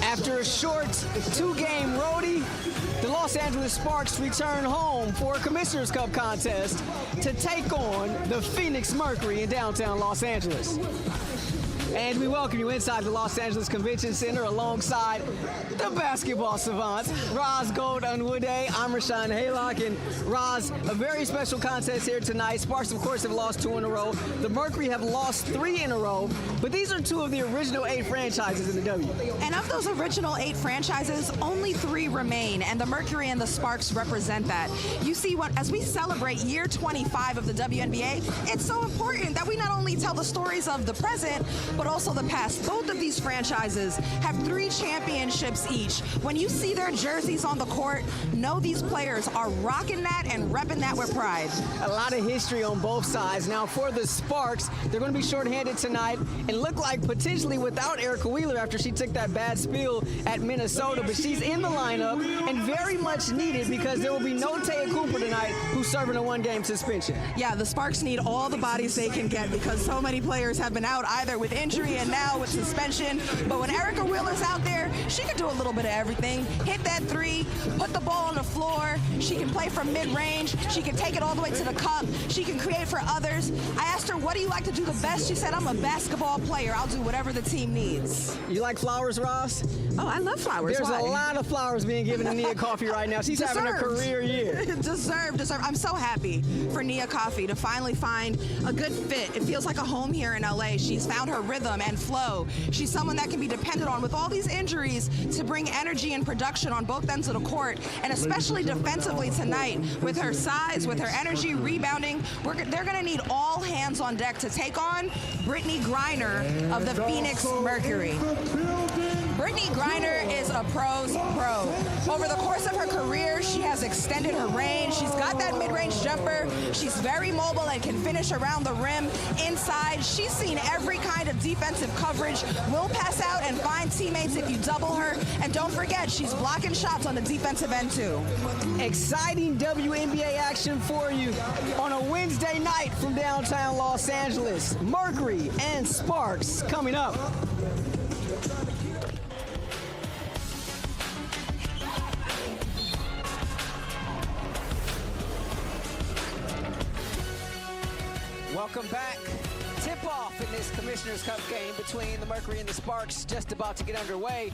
After a short 2-game roadie, the Los Angeles Sparks return home for a Commissioner's Cup contest to take on the Phoenix Mercury in downtown Los Angeles. And we welcome you inside the Los Angeles Convention Center alongside the basketball savants, Roz Gold-Unwude. I'm Rashawn Haylock, and Roz, a very special contest here tonight. Sparks, of course, have lost 2 in a row. The Mercury have lost 3 in a row, but these are 2 of the original 8 franchises in the W. And of those original 8 franchises, only 3 remain, and the Mercury and the Sparks represent that. You see, as we celebrate year 25 of the WNBA, it's so important that we not only tell the stories of the present, but also the past. Both of these franchises have 3 championships each. When you see their jerseys on the court, know these players are rocking that and repping that with pride. A lot of history on both sides. Now for the Sparks, they're going to be shorthanded tonight and look like potentially without Erica Wheeler after she took that bad spill at Minnesota, but she's in the lineup and very much needed because there will be no Taya Cooper tonight, who's serving a 1-game suspension. Yeah, the Sparks need all the bodies they can get because so many players have been out either with injury and now with suspension. But when Erica Wheeler's out there, she can do a little bit of everything. Hit that 3, put the ball on the floor. She can play from mid-range. She can take it all the way to the cup. She can create for others. I asked her, what do you like to do the best? She said, I'm a basketball player. I'll do whatever the team needs. You like flowers, Ross? Oh, I love flowers. There's Why? a lot of flowers being given to Nia Coffey right now. She's having a career year. Deserved. I'm so happy for Nia Coffey to finally find a good fit. It feels like a home here in LA. She's found her rhythm and flow. She's someone that can be depended on with all these injuries to bring energy and production on both ends of the court, and especially defensively tonight with her size, with her energy, rebounding. They're going to need all hands on deck to take on Brittney Griner of the Phoenix Mercury. Brittney Griner is a pro's pro. Over the course of her career, she has extended her range. She's got that mid-range jumper. She's very mobile and can finish around the rim. Inside, she's seen every kind of defensive coverage, will pass out and find teammates if you double her. And don't forget, she's blocking shots on the defensive end too. Exciting WNBA action for you on a Wednesday night from downtown Los Angeles. Mercury and Sparks coming up. Welcome back. Tip-off in this Commissioner's Cup game between the Mercury and the Sparks just about to get underway.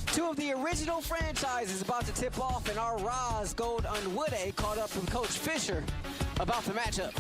2 of the original franchises about to tip off, and our Roz Gold-Unwude caught up with Coach Fisher about the matchup.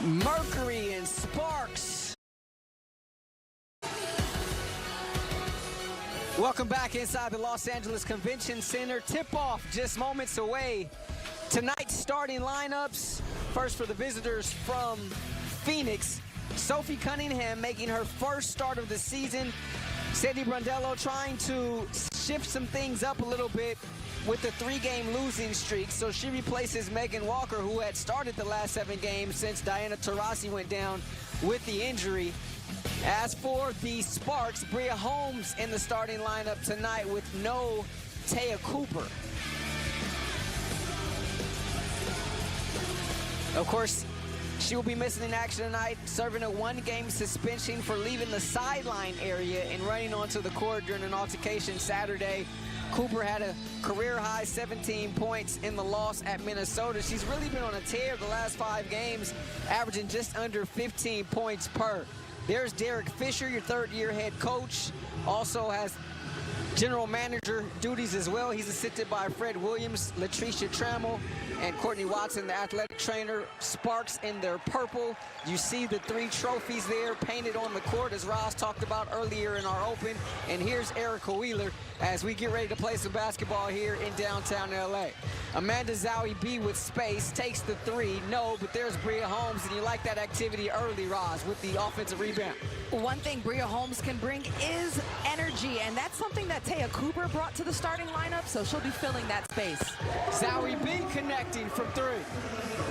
Mercury and Sparks. Welcome back inside the Los Angeles Convention Center. Tip-off just moments away. Tonight's starting lineups. First for the visitors from Phoenix. Sophie Cunningham making her first start of the season. Sadie Brondello trying to shift some things up a little bit with the 3-game losing streak. So she replaces Megan Walker, who had started the last 7 games since Diana Taurasi went down with the injury. As for the Sparks, Bria Holmes in the starting lineup tonight with no Taya Cooper. Of course, she will be missing in action tonight, serving a 1-game suspension for leaving the sideline area and running onto the court during an altercation Saturday. Cooper had a career-high 17 points in the loss at Minnesota. She's really been on a tear the last 5 games, averaging just under 15 points per. There's Derek Fisher, your 3rd-year head coach. Also has general manager duties as well. He's assisted by Fred Williams, Latricia Trammell, and Courtney Watson, the athletic trainer. Sparks in their purple. You see the 3 trophies there painted on the court, as Roz talked about earlier in our open. And here's Erica Wheeler as we get ready to play some basketball here in downtown LA. Amanda Zowie B with space, takes the 3. No, but there's Bria Holmes, and you like that activity early, Roz, with the offensive rebound. One thing Bria Holmes can bring is energy, and that's something that Taya Cooper brought to the starting lineup, so she'll be filling that space. Zowie B connecting from 3.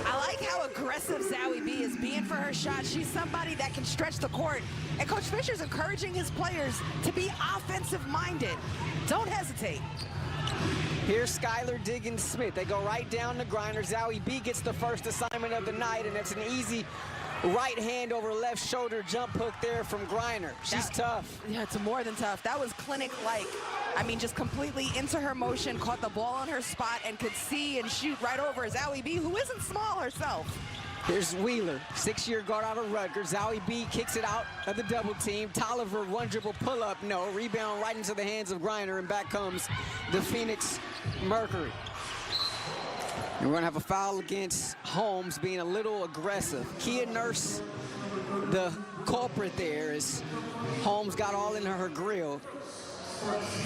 I like how aggressive Zowie B is being for her shot. She's somebody that can stretch the court, and Coach Fisher's encouraging his players to be offensive-minded. Don't hesitate. Here's Skylar Diggins-Smith. They go right down to Griner. Zowie B gets the first assignment of the night, and it's an easy right hand over left shoulder jump hook there from Griner. She's tough. Yeah, it's more than tough. That was clinic-like. I mean, just completely into her motion, caught the ball on her spot, and could see and shoot right over Zowie B, who isn't small herself. Here's Wheeler, 6-year guard out of Rutgers. Zowie B kicks it out of the double team. Tolliver, 1 dribble pull-up, no. Rebound right into the hands of Griner, and back comes the Phoenix Mercury. And we're going to have a foul against Holmes, being a little aggressive. Kia Nurse, the culprit there, as Holmes got all in her grill.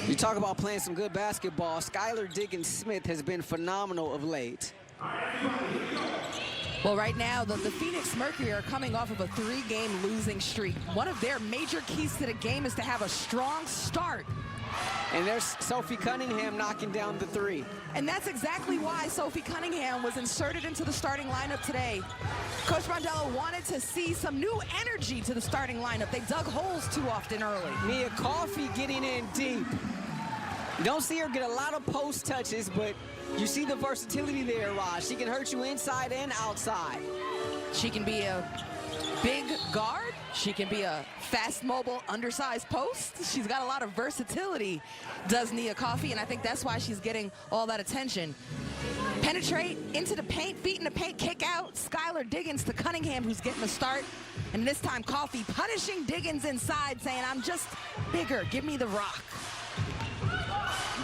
You talk about playing some good basketball. Skylar Diggins-Smith has been phenomenal of late. Well, right now, the Phoenix Mercury are coming off of a 3-game losing streak. One of their major keys to the game is to have a strong start. And there's Sophie Cunningham knocking down the 3. And that's exactly why Sophie Cunningham was inserted into the starting lineup today. Coach Brondello wanted to see some new energy to the starting lineup. They dug holes too often early. Nia Coffey getting in deep. You don't see her get a lot of post touches, but you see the versatility there, Raj. She can hurt you inside and outside. She can be a big guard. She can be a fast, mobile, undersized post. She's got a lot of versatility, does Nia Coffey, and I think that's why she's getting all that attention. Penetrate into the paint, feet in the paint, kick out. Skylar Diggins to Cunningham, who's getting the start. And this time, Coffey punishing Diggins inside, saying, I'm just bigger, give me the rock.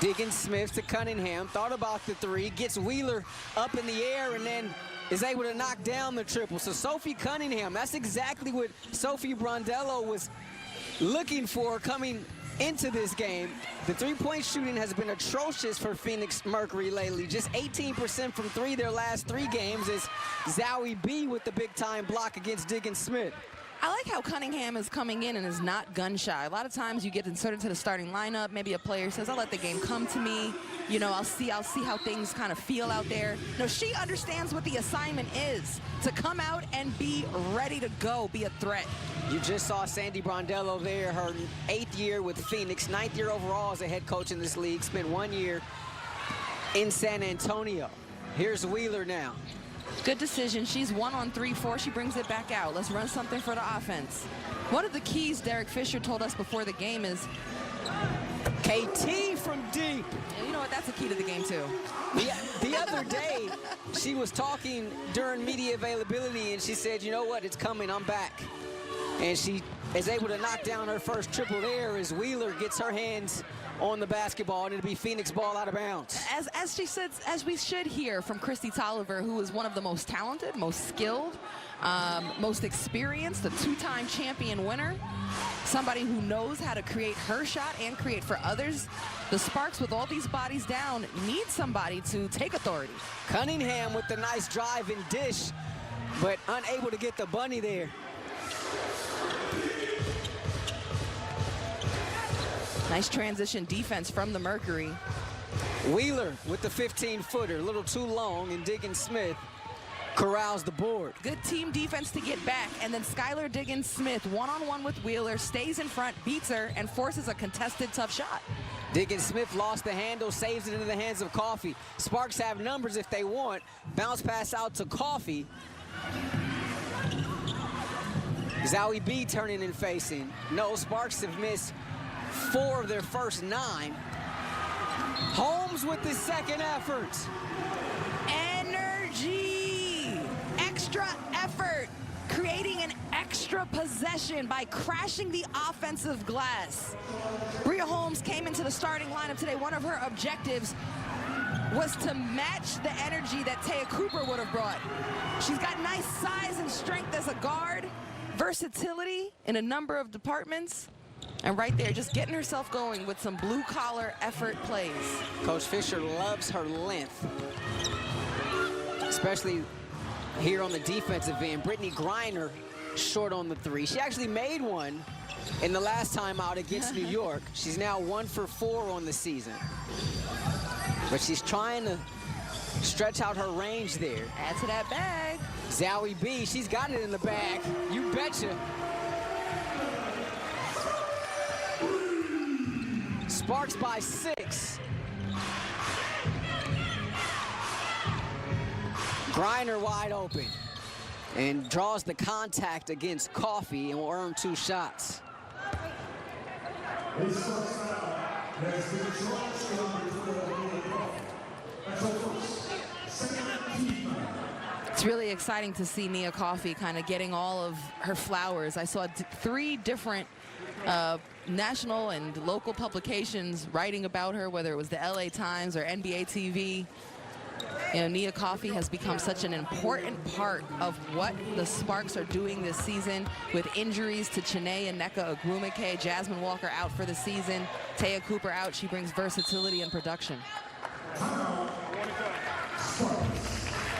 Diggins-Smith to Cunningham, thought about the 3, gets Wheeler up in the air, and then is able to knock down the triple. So Sophie Cunningham, that's exactly what Sophie Brondello was looking for coming into this game. The 3-point shooting has been atrocious for Phoenix Mercury lately. Just 18% from 3 their last 3 games, as Zowie B with the big-time block against Diggins-Smith. I like how Cunningham is coming in and is not gun-shy. A lot of times you get inserted to the starting lineup. Maybe a player says, I'll let the game come to me. You know, I'll see how things kind of feel out there. No, she understands what the assignment is, to come out and be ready to go, be a threat. You just saw Sandy Brondello there, her 8th year with Phoenix, 9th year overall as a head coach in this league, spent 1 year in San Antonio. Here's Wheeler now. Good decision. She's 1 on 3-4. She brings it back out. Let's run something for the offense. One of the keys Derek Fisher told us before the game is KT from deep. You know what? That's a key to the game, too. The other day, she was talking during media availability, and she said, you know what? It's coming. I'm back. And she is able to knock down her first triple there as Wheeler gets her hands on the basketball, and it'll be Phoenix ball out of bounds. As she said, as we should hear from Christy Tolliver, who is one of the most talented, most skilled, most experienced, a 2-time champion winner, somebody who knows how to create her shot and create for others. The Sparks, with all these bodies down, need somebody to take authority. Cunningham with the nice drive and dish, but unable to get the bunny there. Nice transition defense from the Mercury. Wheeler with the 15-footer, a little too long, and Diggins-Smith corrals the board. Good team defense to get back, and then Skylar Diggins-Smith one-on-one with Wheeler, stays in front, beats her, and forces a contested tough shot. Diggins-Smith lost the handle, saves it into the hands of Coffey. Sparks have numbers if they want. Bounce pass out to Coffey. Zowie B turning and facing. No, Sparks have missed 4 of their first 9. Holmes with the second effort. Energy, extra effort, creating an extra possession by crashing the offensive glass. Bria Holmes came into the starting lineup today. One of her objectives was to match the energy that Taya Cooper would have brought. She's got nice size and strength as a guard, versatility in a number of departments, and right there, just getting herself going with some blue-collar effort plays. Coach Fisher loves her length, especially here on the defensive end. Brittany Griner short on the three. She actually made one in the last time out against New York. She's now 1 for 4 on the season. But she's trying to stretch out her range there. Add to that bag. Zowie B, she's got it in the bag. You betcha. Sparks by 6. Griner wide open and draws the contact against Coffee and will earn 2 shots. It's really exciting to see Nia Coffey kind of getting all of her flowers. I saw 3 different national and local publications writing about her, whether it was the LA Times or NBA TV. You know, Nia Coffey has become such an important part of what the Sparks are doing this season, with injuries to Chiney and Nneka Ogwumike, Jasmine Walker out for the season, Taya Cooper out. She brings versatility and production.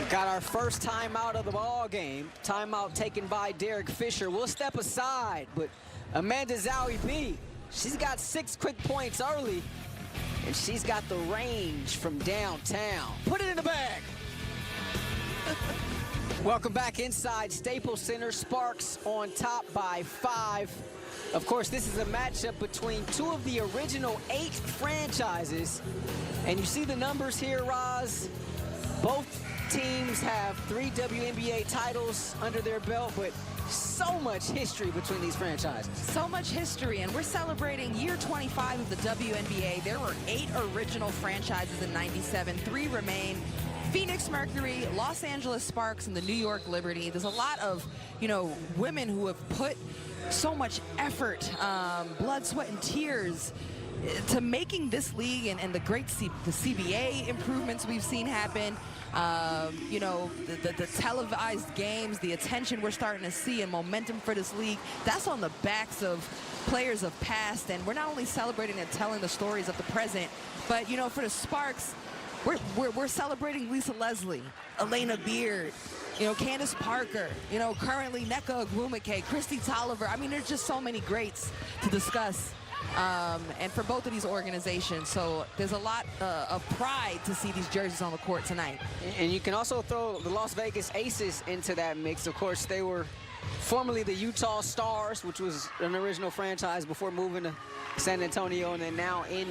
Got our first timeout of the ball game. Timeout taken by Derek Fisher. We'll step aside, but Amanda Zowie B, she's got 6 quick points early, and she's got the range from downtown. Put it in the bag. Welcome back inside Staples Center. Sparks on top by 5. Of course, this is a matchup between 2 of the original 8 franchises. And you see the numbers here, Roz. Both teams have 3 WNBA titles under their belt, but so much history between these franchises. So much history, and we're celebrating year 25 of the WNBA. There were 8 original franchises in '97. 3 remain. Phoenix Mercury, Los Angeles Sparks, and the New York Liberty. There's a lot of, you know, women who have put so much effort, blood, sweat, and tears to making this league, and the CBA improvements we've seen happen. You know, the televised games, the attention we're starting to see, and momentum for this league, that's on the backs of players of past. And we're not only celebrating and telling the stories of the present, but, you know, for the Sparks, we're celebrating Lisa Leslie, Elena Beard, you know, Candace Parker, you know, currently Nneka Ogwumike, Christy Tolliver. I mean, there's just so many greats to discuss. And for both of these organizations, so there's a lot of pride to see these jerseys on the court tonight. And you can also throw the Las Vegas Aces into that mix. Of course, they were formerly the Utah Stars, which was an original franchise before moving to San Antonio, and then now in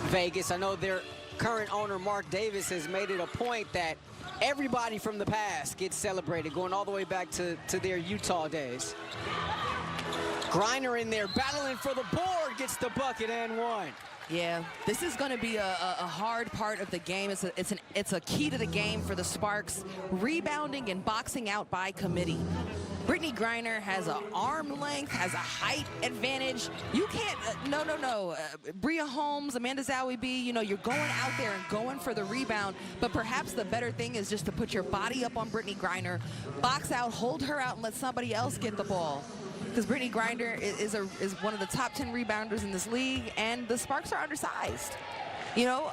Vegas. I know their current owner, Mark Davis, has made it a point that everybody from the past gets celebrated, going all the way back to their Utah days. Griner in there battling for the board, gets the bucket and 1. Yeah, this is going to be a hard part of the game. It's a key to the game for the Sparks, rebounding and boxing out by committee. Brittany Griner has an arm length, has a height advantage. You can't, no. Bria Holmes, Amanda Zowie B, you know, you're going out there and going for the rebound, but perhaps the better thing is just to put your body up on Brittany Griner, box out, hold her out, and let somebody else get the ball. Because Brittany Griner is one of the top 10 rebounders in this league, and the Sparks are undersized. You know,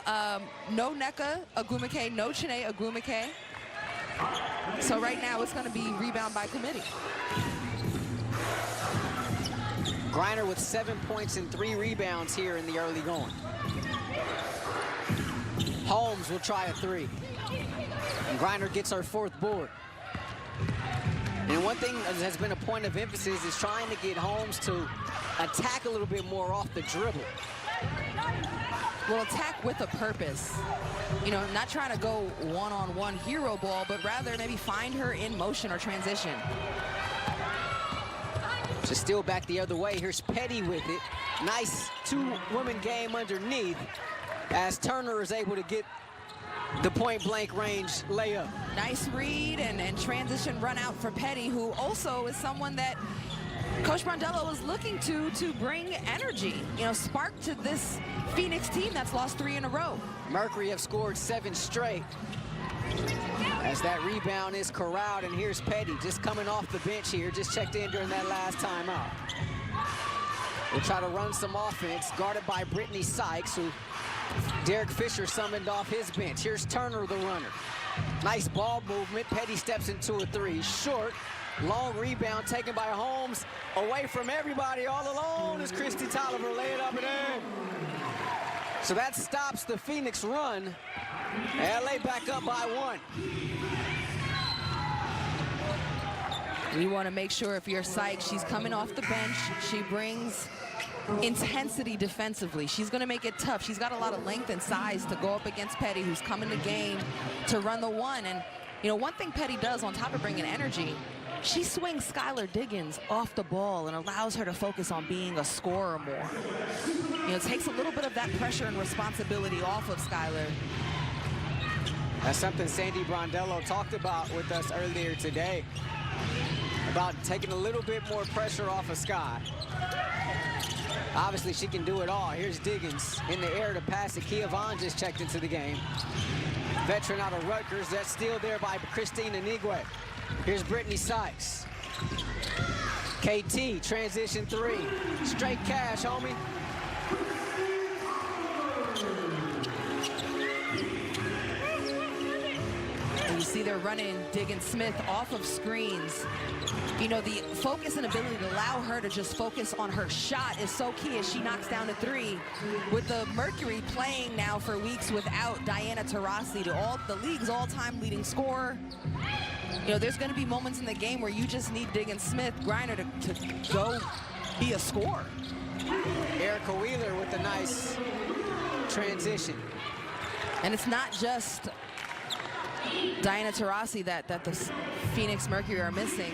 no Nneka Ogwumike, no Chiney Ogwumike. So right now it's going to be rebound by committee. Griner with 7 points and 3 rebounds here in the early going. Holmes will try a 3. And Griner gets her 4th board. And one thing that has been a point of emphasis is trying to get Holmes to attack a little bit more off the dribble. Well, attack with a purpose. You know, not trying to go one-on-one hero ball, but rather maybe find her in motion or transition. Just still back the other way. Here's Petty with it. Nice 2-woman game underneath as Turner is able to get the point-blank range layup. Nice read and transition run out for Petty, who also is someone that Coach Brondello is looking to bring energy, you know, spark to this Phoenix team that's lost 3 in a row. Mercury have scored 7 straight. As that rebound is corralled, and here's Petty just coming off the bench here, just checked in during that last timeout. We'll try to run some offense, guarded by Brittany Sykes, who Derek Fisher summoned off his bench. Here's Turner, the runner. Nice ball movement. Petty steps into a 3. Short, long rebound taken by Holmes. Away from everybody, all alone is Christy Tolliver. Lay it up and in. So that stops the Phoenix run. LA back up by 1. You want to make sure if you're Sykes, she's coming off the bench. She brings intensity defensively. She's going to make it tough. She's got a lot of length and size to go up against Petty, who's coming to game to run the 1. And, you know, one thing Petty does on top of bringing energy, she swings Skylar Diggins off the ball and allows her to focus on being a scorer more. You know, it takes a little bit of that pressure and responsibility off of Skylar. That's something Sandy Brondello talked about with us earlier today, about taking a little bit more pressure off of Sky. Obviously, she can do it all. Here's Diggins in the air to pass it. Kia Vaughn just checked into the game. Veteran out of Rutgers. That's still there by Christina Nigwe. Here's Brittany Sykes. KT, transition 3. Straight cash, homie. And you see they're running Diggins-Smith off of screens. You know, the focus and ability to allow her to just focus on her shot is so key as she knocks down a 3. With the Mercury playing now for weeks without Diana Taurasi, the league's all-time leading scorer. You know, there's going to be moments in the game where you just need Diggins-Smith, Griner, to go be a scorer. Erica Wheeler with a nice transition. And it's not just Diana Taurasi that the Phoenix Mercury are missing.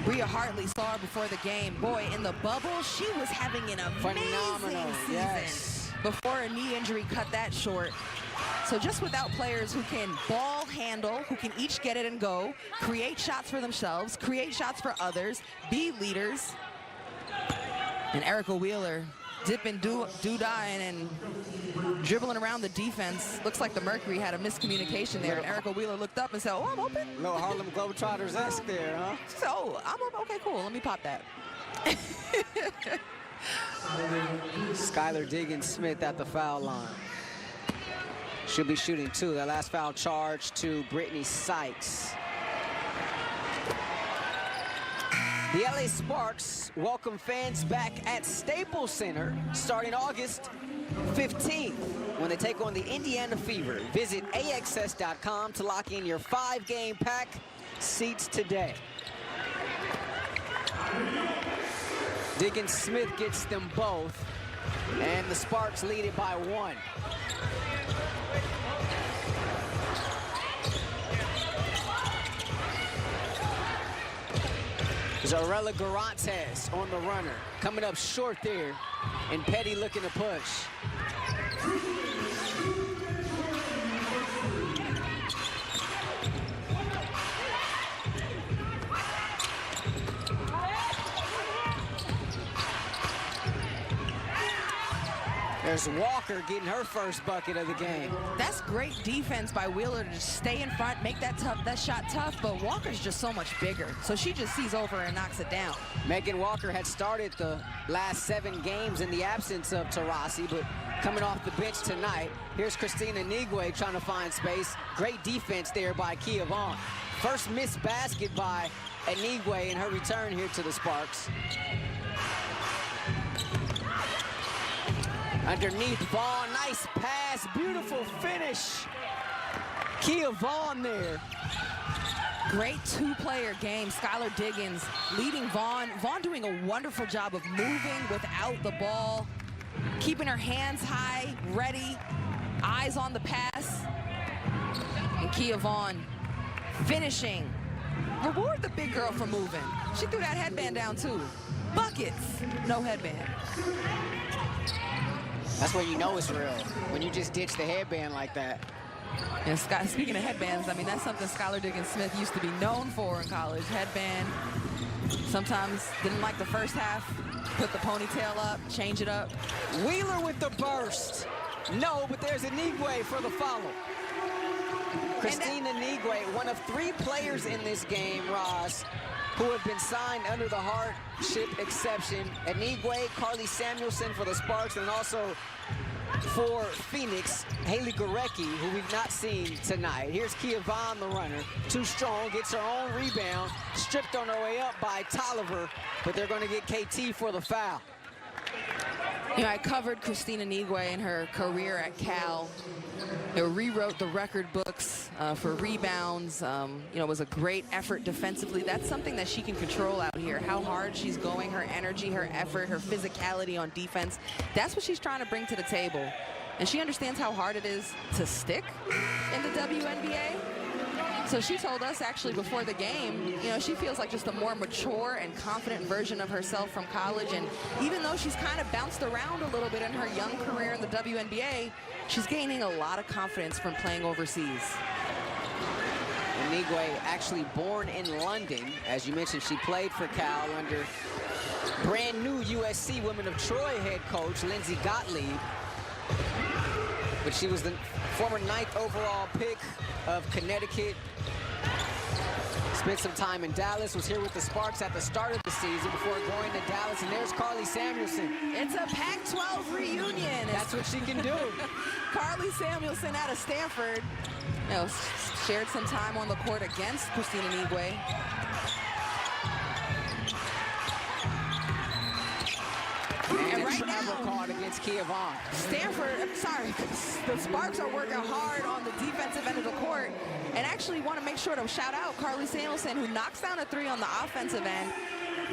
Bria Hartley saw her before the game. Boy, in the bubble, she was having an amazing season. Yes. Before a knee injury cut that short. So just without players who can ball handle, who can each get it and go, create shots for themselves, create shots for others, be leaders. And Erica Wheeler dipping, doo-dying, and dribbling around the defense. Looks like the Mercury had a miscommunication there, and Erica Wheeler looked up and said, oh, I'm open. Little Harlem Globetrotters-esque there, huh? So, I'm open. Okay, cool. Let me pop that. Skylar Diggins-Smith at the foul line. She'll be shooting 2. That last foul charge to Brittany Sykes. The LA Sparks welcome fans back at Staples Center starting August 15th when they take on the Indiana Fever. Visit AXS.com to lock in your 5-game pack. Seats today. Diggins-Smith gets them both, and the Sparks lead it by 1. Zarella Garantes on the runner, coming up short there, and Petty looking to push. There's Walker getting her first bucket of the game. That's great defense by Wheeler to just stay in front, make that shot tough, but Walker's just so much bigger. So she just sees over and knocks it down. Megan Walker had started the last 7 games in the absence of Taurasi, but coming off the bench tonight, here's Christina Nigwe trying to find space. Great defense there by Kia Vaughn. First missed basket by Nigwe in her return here to the Sparks. Underneath Vaughn, nice pass, beautiful finish. Kia Vaughn there. Great 2-player game. Skylar Diggins leading Vaughn. Vaughn doing a wonderful job of moving without the ball, keeping her hands high, ready, eyes on the pass. And Kia Vaughn finishing. Reward the big girl for moving. She threw that headband down too. Buckets, no headband. That's when you know it's real, when you just ditch the headband like that. And Scott, speaking of headbands, I mean, that's something Skylar Diggins-Smith used to be known for in college. Headband. Sometimes didn't like the first half, put the ponytail up, change it up. Wheeler with the burst. No, but there's Inigwe for the follow. Christina Inigwe, one of 3 players in this game, Roz, who have been signed under the hardship exception. Inigwe, Carly Samuelson for the Sparks, and also for Phoenix, Haley Gorecki, who we've not seen tonight. Here's Kia Vaughn, the runner. Too strong, gets her own rebound, stripped on her way up by Tolliver, but they're going to get KT for the foul. You know, I covered Christina Inigwe in her career at Cal. It rewrote the record books for rebounds. You know, it was a great effort defensively. That's something that she can control out here. How hard she's going, her energy, her effort, her physicality on defense. That's what she's trying to bring to the table. And she understands how hard it is to stick in the WNBA. So she told us actually before the game, you know, she feels like just a more mature and confident version of herself from college. And even though she's kind of bounced around a little bit in her young career in the WNBA, she's gaining a lot of confidence from playing overseas. Inigwe, actually born in London. As you mentioned, she played for Cal under brand new USC Women of Troy head coach Lindsey Gottlieb. But she was the former 9th overall pick of Connecticut. Spent some time in Dallas, was here with the Sparks at the start of the season before going to Dallas, and there's Carly Samuelson. It's a Pac-12 reunion. That's what she can do. Carly Samuelson out of Stanford, you know, shared some time on the court against Christina Inigwe. And right now, called against Kia Vaughn. The Sparks are working hard on the defensive end of the court, and actually want to make sure to shout out Carly Samuelson, who knocks down a 3 on the offensive end.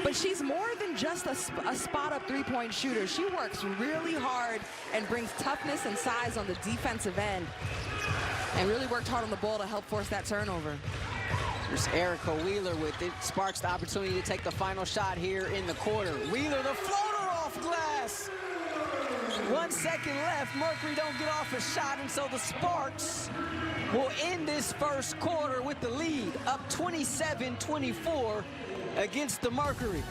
But she's more than just a spot-up three-point shooter. She works really hard and brings toughness and size on the defensive end, and really worked hard on the ball to help force that turnover. There's Erica Wheeler with it. Sparks the opportunity to take the final shot here in the quarter. Wheeler, the floater off glass. 1 second left. Mercury don't get off a shot, and so the Sparks will end this first quarter with the lead, up 27-24 against the Mercury.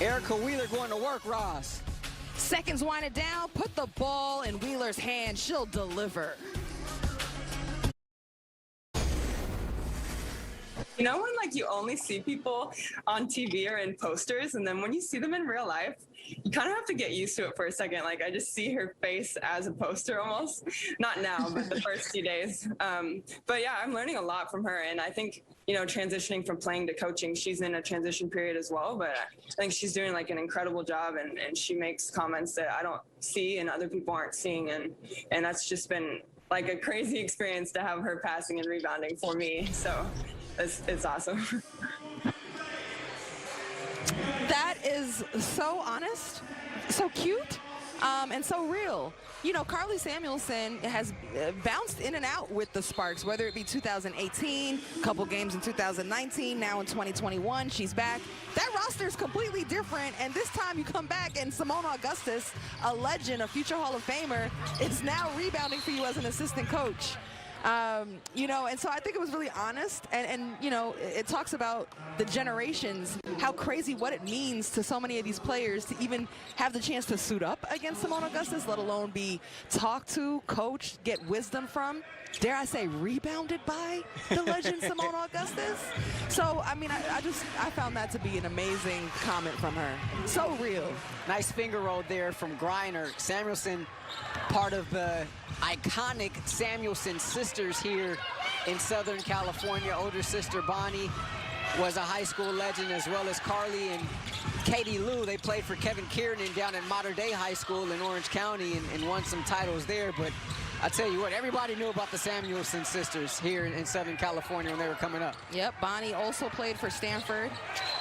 Erica Wheeler going to work, Roz. Seconds winding down, put the ball in Wheeler's hand. She'll deliver. You know when like you only see people on TV or in posters, and then when you see them in real life, you kind of have to get used to it for a second. Like I just see her face as a poster almost. Not now, but the first few days. But yeah, I'm learning a lot from her, and I think, you know, transitioning from playing to coaching, she's in a transition period as well, but I think she's doing like an incredible job, and she makes comments that I don't see and other people aren't seeing, and that's just been like a crazy experience to have her passing and rebounding for me. So it's awesome. That is so honest, so cute, and so real. You know, Carly Samuelson has bounced in and out with the Sparks, whether it be 2018, a couple games in 2019, now in 2021, she's back. That roster is completely different, and this time you come back and Simone Augustus, a legend, a future Hall of Famer, is now rebounding for you as an assistant coach. You know, and so I think it was really honest, and you know, it talks about the generations, how crazy what it means to so many of these players to even have the chance to suit up against Simone Augustus, let alone be talked to, coached, get wisdom from, dare I say rebounded by the legend Simone Augustus. So, I mean, I found that to be an amazing comment from her. So real. Nice finger roll there from Griner. Samuelson, part of the iconic Samuelson sisters here in Southern California. Older sister Bonnie was a high school legend, as well as Carly and Katie Lou. They played for Kevin Kiernan down at Mater Dei High School in Orange County and won some titles there. But I tell you what, everybody knew about the Samuelson sisters here in Southern California when they were coming up. Yep, Bonnie also played for Stanford.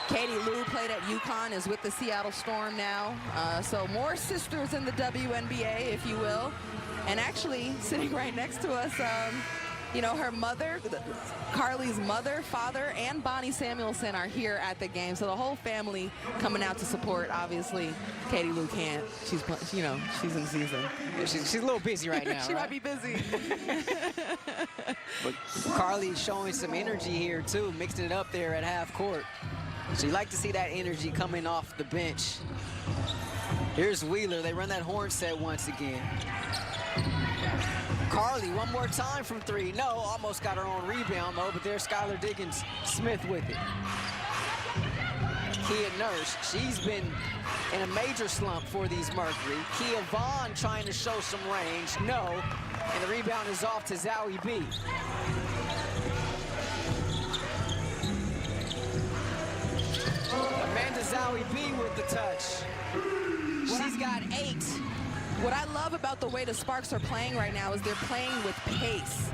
Katie Lou played at UConn, is with the Seattle Storm now. So more sisters in the WNBA, if you will. And actually, sitting right next to us, You know, her mother, Carly's mother, father, and Bonnie Samuelson are here at the game. So the whole family coming out to support. Obviously, Katie Lou can't. She's, you know, she's in season. Yeah, she's a little busy right now. She might be busy. But Carly's showing some energy here, too, mixing it up there at half court. So you like to see that energy coming off the bench. Here's Wheeler. They run that horn set once again. Carly, one more time from three. No, almost got her own rebound, though, but there's Skylar Diggins-Smith with it. Kia Nurse, she's been in a major slump for these Mercury. Kia Vaughn trying to show some range. No, and the rebound is off to Zowie B. Amanda Zowie B with the touch. She's got 8. What I love about the way the Sparks are playing right now is they're playing with pace.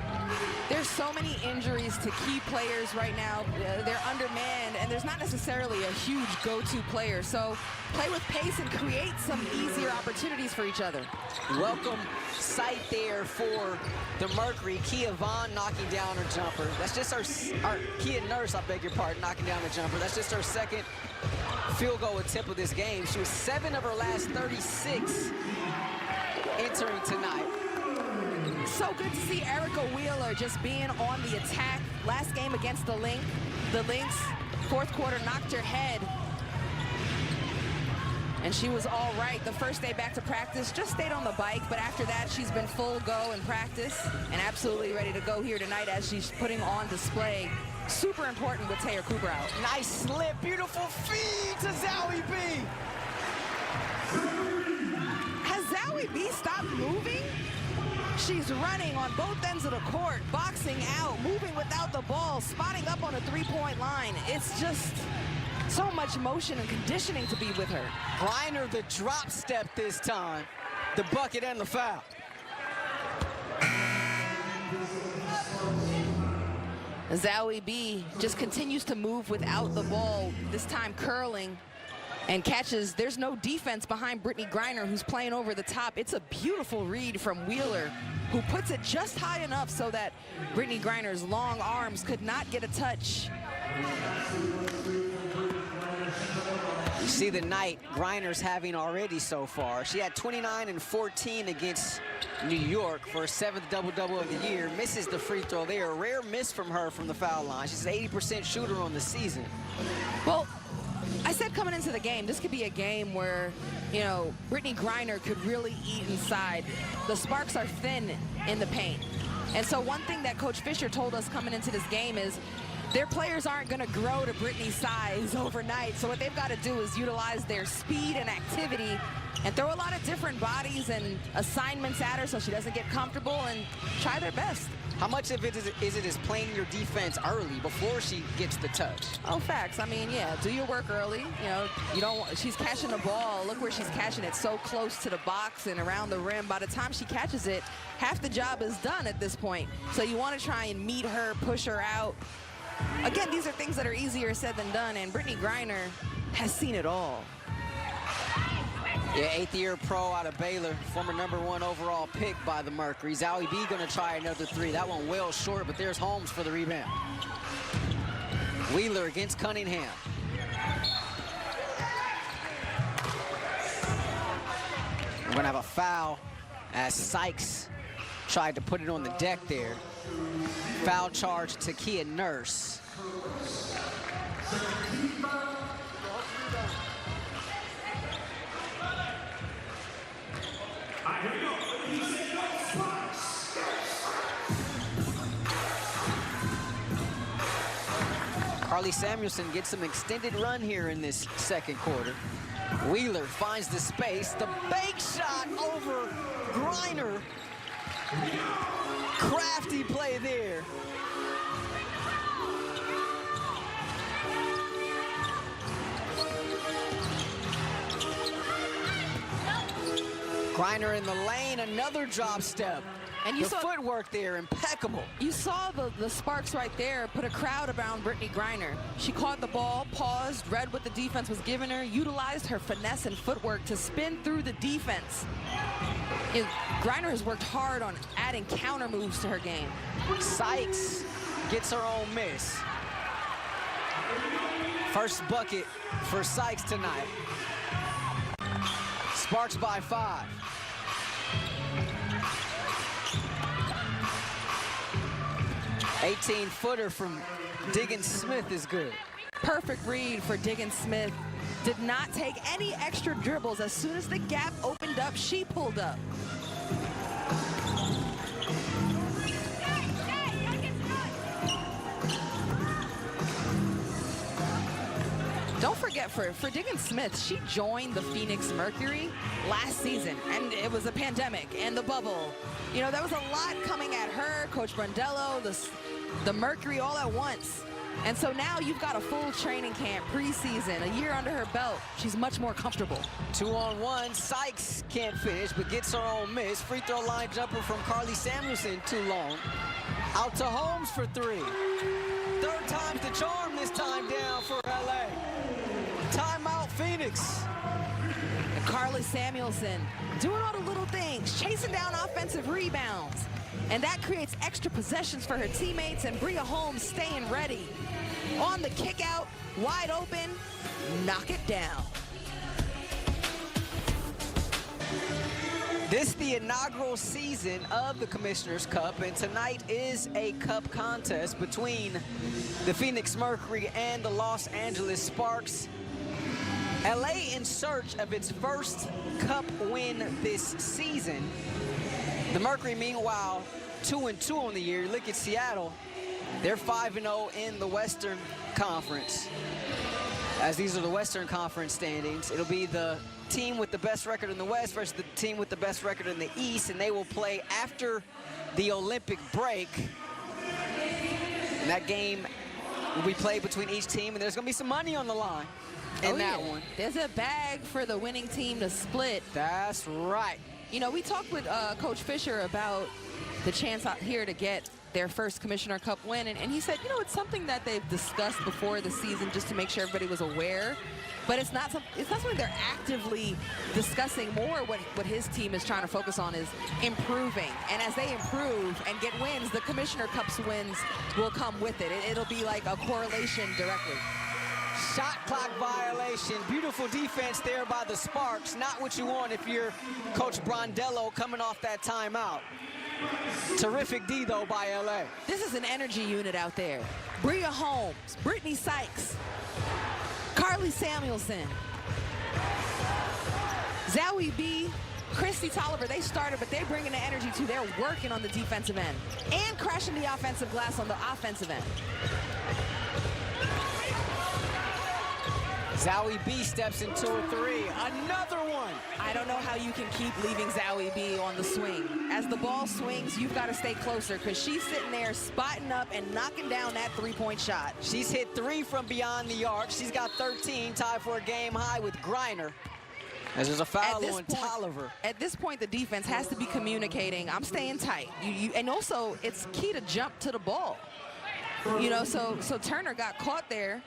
There's so many injuries to key players right now. They're undermanned, and there's not necessarily a huge go-to player. So play with pace and create some easier opportunities for each other. Welcome sight there for the Mercury. Kia Vaughn knocking down her jumper. That's just our Kia Nurse, I beg your pardon, knocking down the jumper. That's just her second field goal attempt of this game. She was 7 of her last 36 entering tonight. So good to see Erica Wheeler just being on the attack. Last game against the Lynx, fourth quarter knocked her head. And she was all right. The first day back to practice, just stayed on the bike, but after that, she's been full go in practice and absolutely ready to go here tonight as she's putting on display. Super important with Taya Cooper out. Nice slip, beautiful feed to Zowie B. Has Zowie B stopped moving? She's running on both ends of the court, boxing out, moving without the ball, spotting up on a three-point line. It's just so much motion and conditioning to be with her. Griner the drop step this time, the bucket and the foul. Zowie B just continues to move without the ball, this time curling and catches. There's no defense behind Brittany Griner, who's playing over the top. It's a beautiful read from Wheeler, who puts it just high enough so that Brittany Griner's long arms could not get a touch. You see the night Griner's having already so far. She had 29 and 14 against New York for her 7th double-double of the year. Misses the free throw there. A rare miss from her from the foul line. She's an 80% shooter on the season. Well, I said coming into the game, this could be a game where, you know, Brittany Griner could really eat inside. The Sparks are thin in the paint. And so one thing that Coach Fisher told us coming into this game is their players aren't going to grow to Brittany's size overnight. So what they've got to do is utilize their speed and activity and throw a lot of different bodies and assignments at her so she doesn't get comfortable, and try their best. How much of it is playing your defense early before she gets the touch? Oh, facts. I mean, yeah, do your work early. You know, you don't. She's catching the ball. Look where she's catching it, so close to the box and around the rim. By the time she catches it, half the job is done at this point. So you want to try and meet her, push her out. Again, these are things that are easier said than done, and Brittany Griner has seen it all. Yeah, 8th-year pro out of Baylor, former #1 overall pick by the Mercury. Zowie B going to try another three. That one well short, but there's Holmes for the rebound. Wheeler against Cunningham. We're going to have a foul as Sykes tried to put it on the deck there. Foul charge to Kia Nurse. Carly Samuelson gets some extended run here in this second quarter. Wheeler finds the space. The bank shot over Griner. Crafty play there. Griner in the lane, another drop step. And you the saw footwork there, impeccable. You saw the Sparks right there put a crowd around Brittany Griner. She caught the ball, paused, read what the defense was giving her, utilized her finesse and footwork to spin through the defense. Griner has worked hard on adding counter moves to her game. Sykes gets her own miss. First bucket for Sykes tonight. Sparks by 5. "18-footer from Diggins Smith is good. Perfect read for Diggins Smith. Did not take any extra dribbles. As soon as the gap opened up, she pulled up. Don't forget, for Diggins Smith, she joined the Phoenix Mercury last season, and it was a pandemic and the bubble. You know, there was a lot coming at her, Coach Brandello, the Mercury all at once. And so now you've got a full training camp, preseason, a year under her belt. She's much more comfortable. 2-on-1, Sykes can't finish, but gets her own miss. Free throw line jumper from Carly Samuelson, too long. Out to Holmes for 3. Third time's the charm this time down for LA. Timeout, Phoenix. And Carly Samuelson doing all the little things, chasing down offensive rebounds. And that creates extra possessions for her teammates, and Bria Holmes staying ready. On the kick out, wide open, knock it down. This is the inaugural season of the Commissioner's Cup, and tonight is a cup contest between the Phoenix Mercury and the Los Angeles Sparks. LA in search of its first cup win this season. The Mercury, meanwhile, 2-2 on the year. Look at Seattle. They're 5-0 in the Western Conference. As these are the Western Conference standings, it'll be the team with the best record in the West versus the team with the best record in the East, and they will play after the Olympic break. And that game will be played between each team, and there's going to be some money on the line in that one. There's a bag for the winning team to split. That's right. You know, we talked with Coach Fisher about the chance out here to get their first Commissioner Cup win, and he said, you know, it's something that they've discussed before the season just to make sure everybody was aware, but it's not something they're actively discussing. More what his team is trying to focus on is improving, and as they improve and get wins, the Commissioner Cup's wins will come with it. It'll be like a correlation directly. Shot clock violation. Beautiful defense there by the Sparks. Not what you want if you're Coach Brandello coming off that timeout. Terrific D, though, by LA. This is an energy unit out there. Bria Holmes, Brittany Sykes, Carly Samuelson, Zowie B, Christy Tolliver. They started, but they're bringing the energy too. They're working on the defensive end and crashing the offensive glass on the offensive end. Zowie B steps into a 3. Another one. I don't know how you can keep leaving Zowie B on the swing. As the ball swings, you've got to stay closer because she's sitting there spotting up and knocking down that three-point shot. She's hit 3 from beyond the arc. She's got 13, tied for a game high with Griner. As there's a foul on Tolliver. At this point, the defense has to be communicating, I'm staying tight. And also, it's key to jump to the ball. You know, so Turner got caught there,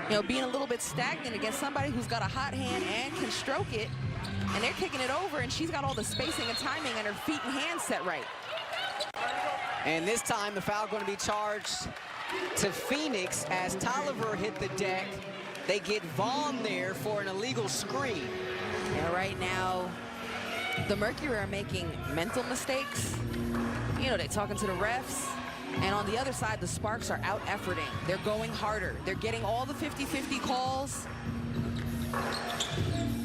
you know, being a little bit stagnant against somebody who's got a hot hand and can stroke it. And they're kicking it over, and she's got all the spacing and timing and her feet and hands set right. And this time, the foul going to be charged to Phoenix as Tolliver hit the deck. They get Vaughn there for an illegal screen. Yeah, right now, the Mercury are making mental mistakes. You know, they're talking to the refs. And on the other side, the Sparks are out-efforting. They're going harder. They're getting all the 50-50 calls.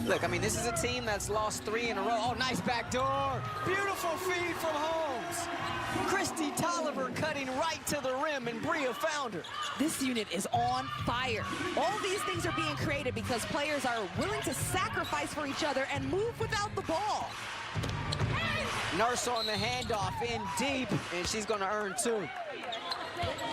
Look, I mean, this is a team that's lost 3 in a row. Oh, nice backdoor. Beautiful feed from Holmes. Christy Tolliver cutting right to the rim, and Bria found her. This unit is on fire. All these things are being created because players are willing to sacrifice for each other and move without the ball. Nurse on the handoff in deep, and she's going to earn 2. You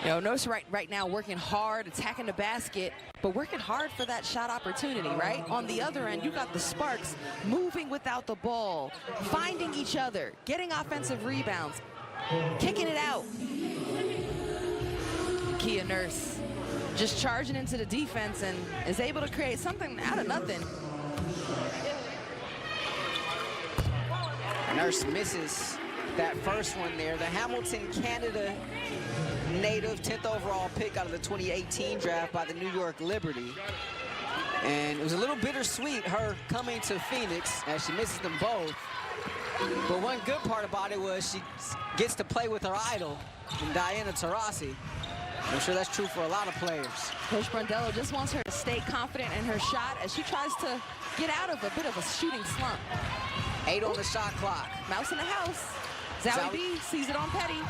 know, Nurse right now working hard, attacking the basket, but working hard for that shot opportunity, right? On the other end, you got the Sparks moving without the ball, finding each other, getting offensive rebounds, kicking it out. Kia Nurse just charging into the defense and is able to create something out of nothing. Nurse misses that first one there. The Hamilton, Canada native, 10th overall pick out of the 2018 draft by the New York Liberty. And it was a little bittersweet, her coming to Phoenix, as she misses them both. But one good part about it was she gets to play with her idol, Diana Taurasi. I'm sure that's true for a lot of players. Coach Brondello just wants her to stay confident in her shot as she tries to get out of a bit of a shooting slump. 8 on the shot clock. Mouse in the house. Zowie B sees it on Petty.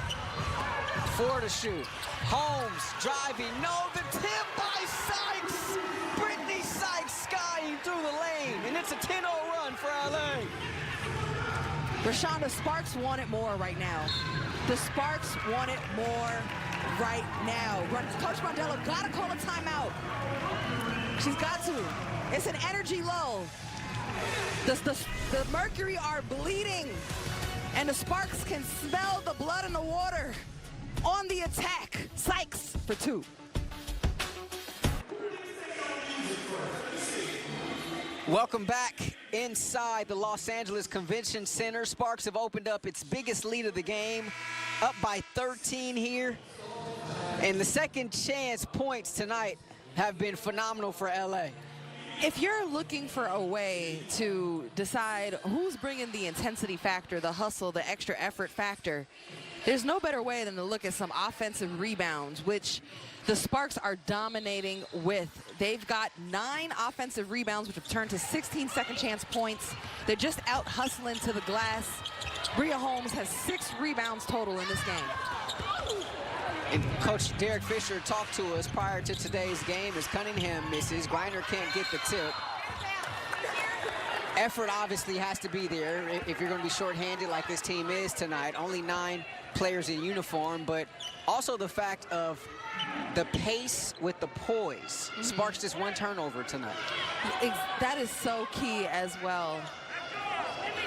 4 to shoot. Holmes driving. No, the tip by Sykes. Brittany Sykes skying through the lane. And it's a 10-0 run for LA. Rashonda, Sparks want it more right now. The Sparks want it more right now. Coach Brondello gotta call a timeout. She's got to. It's an energy lull. The Mercury are bleeding, and the Sparks can smell the blood in the water. On the attack, Sykes for 2. Welcome back inside the Los Angeles Convention Center. Sparks have opened up its biggest lead of the game, up by 13 here. And the second chance points tonight have been phenomenal for LA. If you're looking for a way to decide who's bringing the intensity factor, the hustle, the extra effort factor, there's no better way than to look at some offensive rebounds, which the Sparks are dominating with. They've got 9 offensive rebounds, which have turned to 16 second chance points. They're just out hustling to the glass. Bria Holmes has 6 rebounds total in this game. And Coach Derek Fisher talked to us prior to today's game as Cunningham misses. Griner can't get the tip. Effort obviously has to be there if you're going to be shorthanded like this team is tonight. Only 9 players in uniform, but also the fact of the pace with the poise. Sparks just 1 turnover tonight. That is so key as well.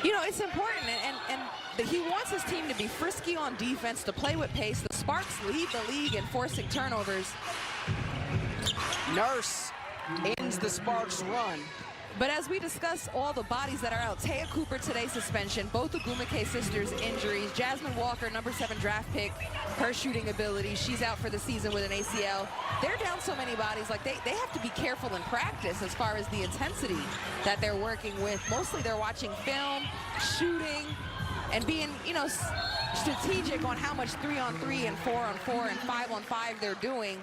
You know, it's important, and he wants his team to be frisky on defense, to play with pace. The Sparks lead the league in forcing turnovers. Nurse ends the Sparks run. But as we discuss all the bodies that are out, Taya Cooper today suspension, both the Ogwumike sisters injuries, Jasmine Walker, number 7 draft pick, her shooting ability, she's out for the season with an ACL. They're down so many bodies, like they have to be careful in practice as far as the intensity that they're working with. Mostly they're watching film, shooting, and being, you know, strategic on how much 3-on-3 and 4-on-4 and 5-on-5 they're doing.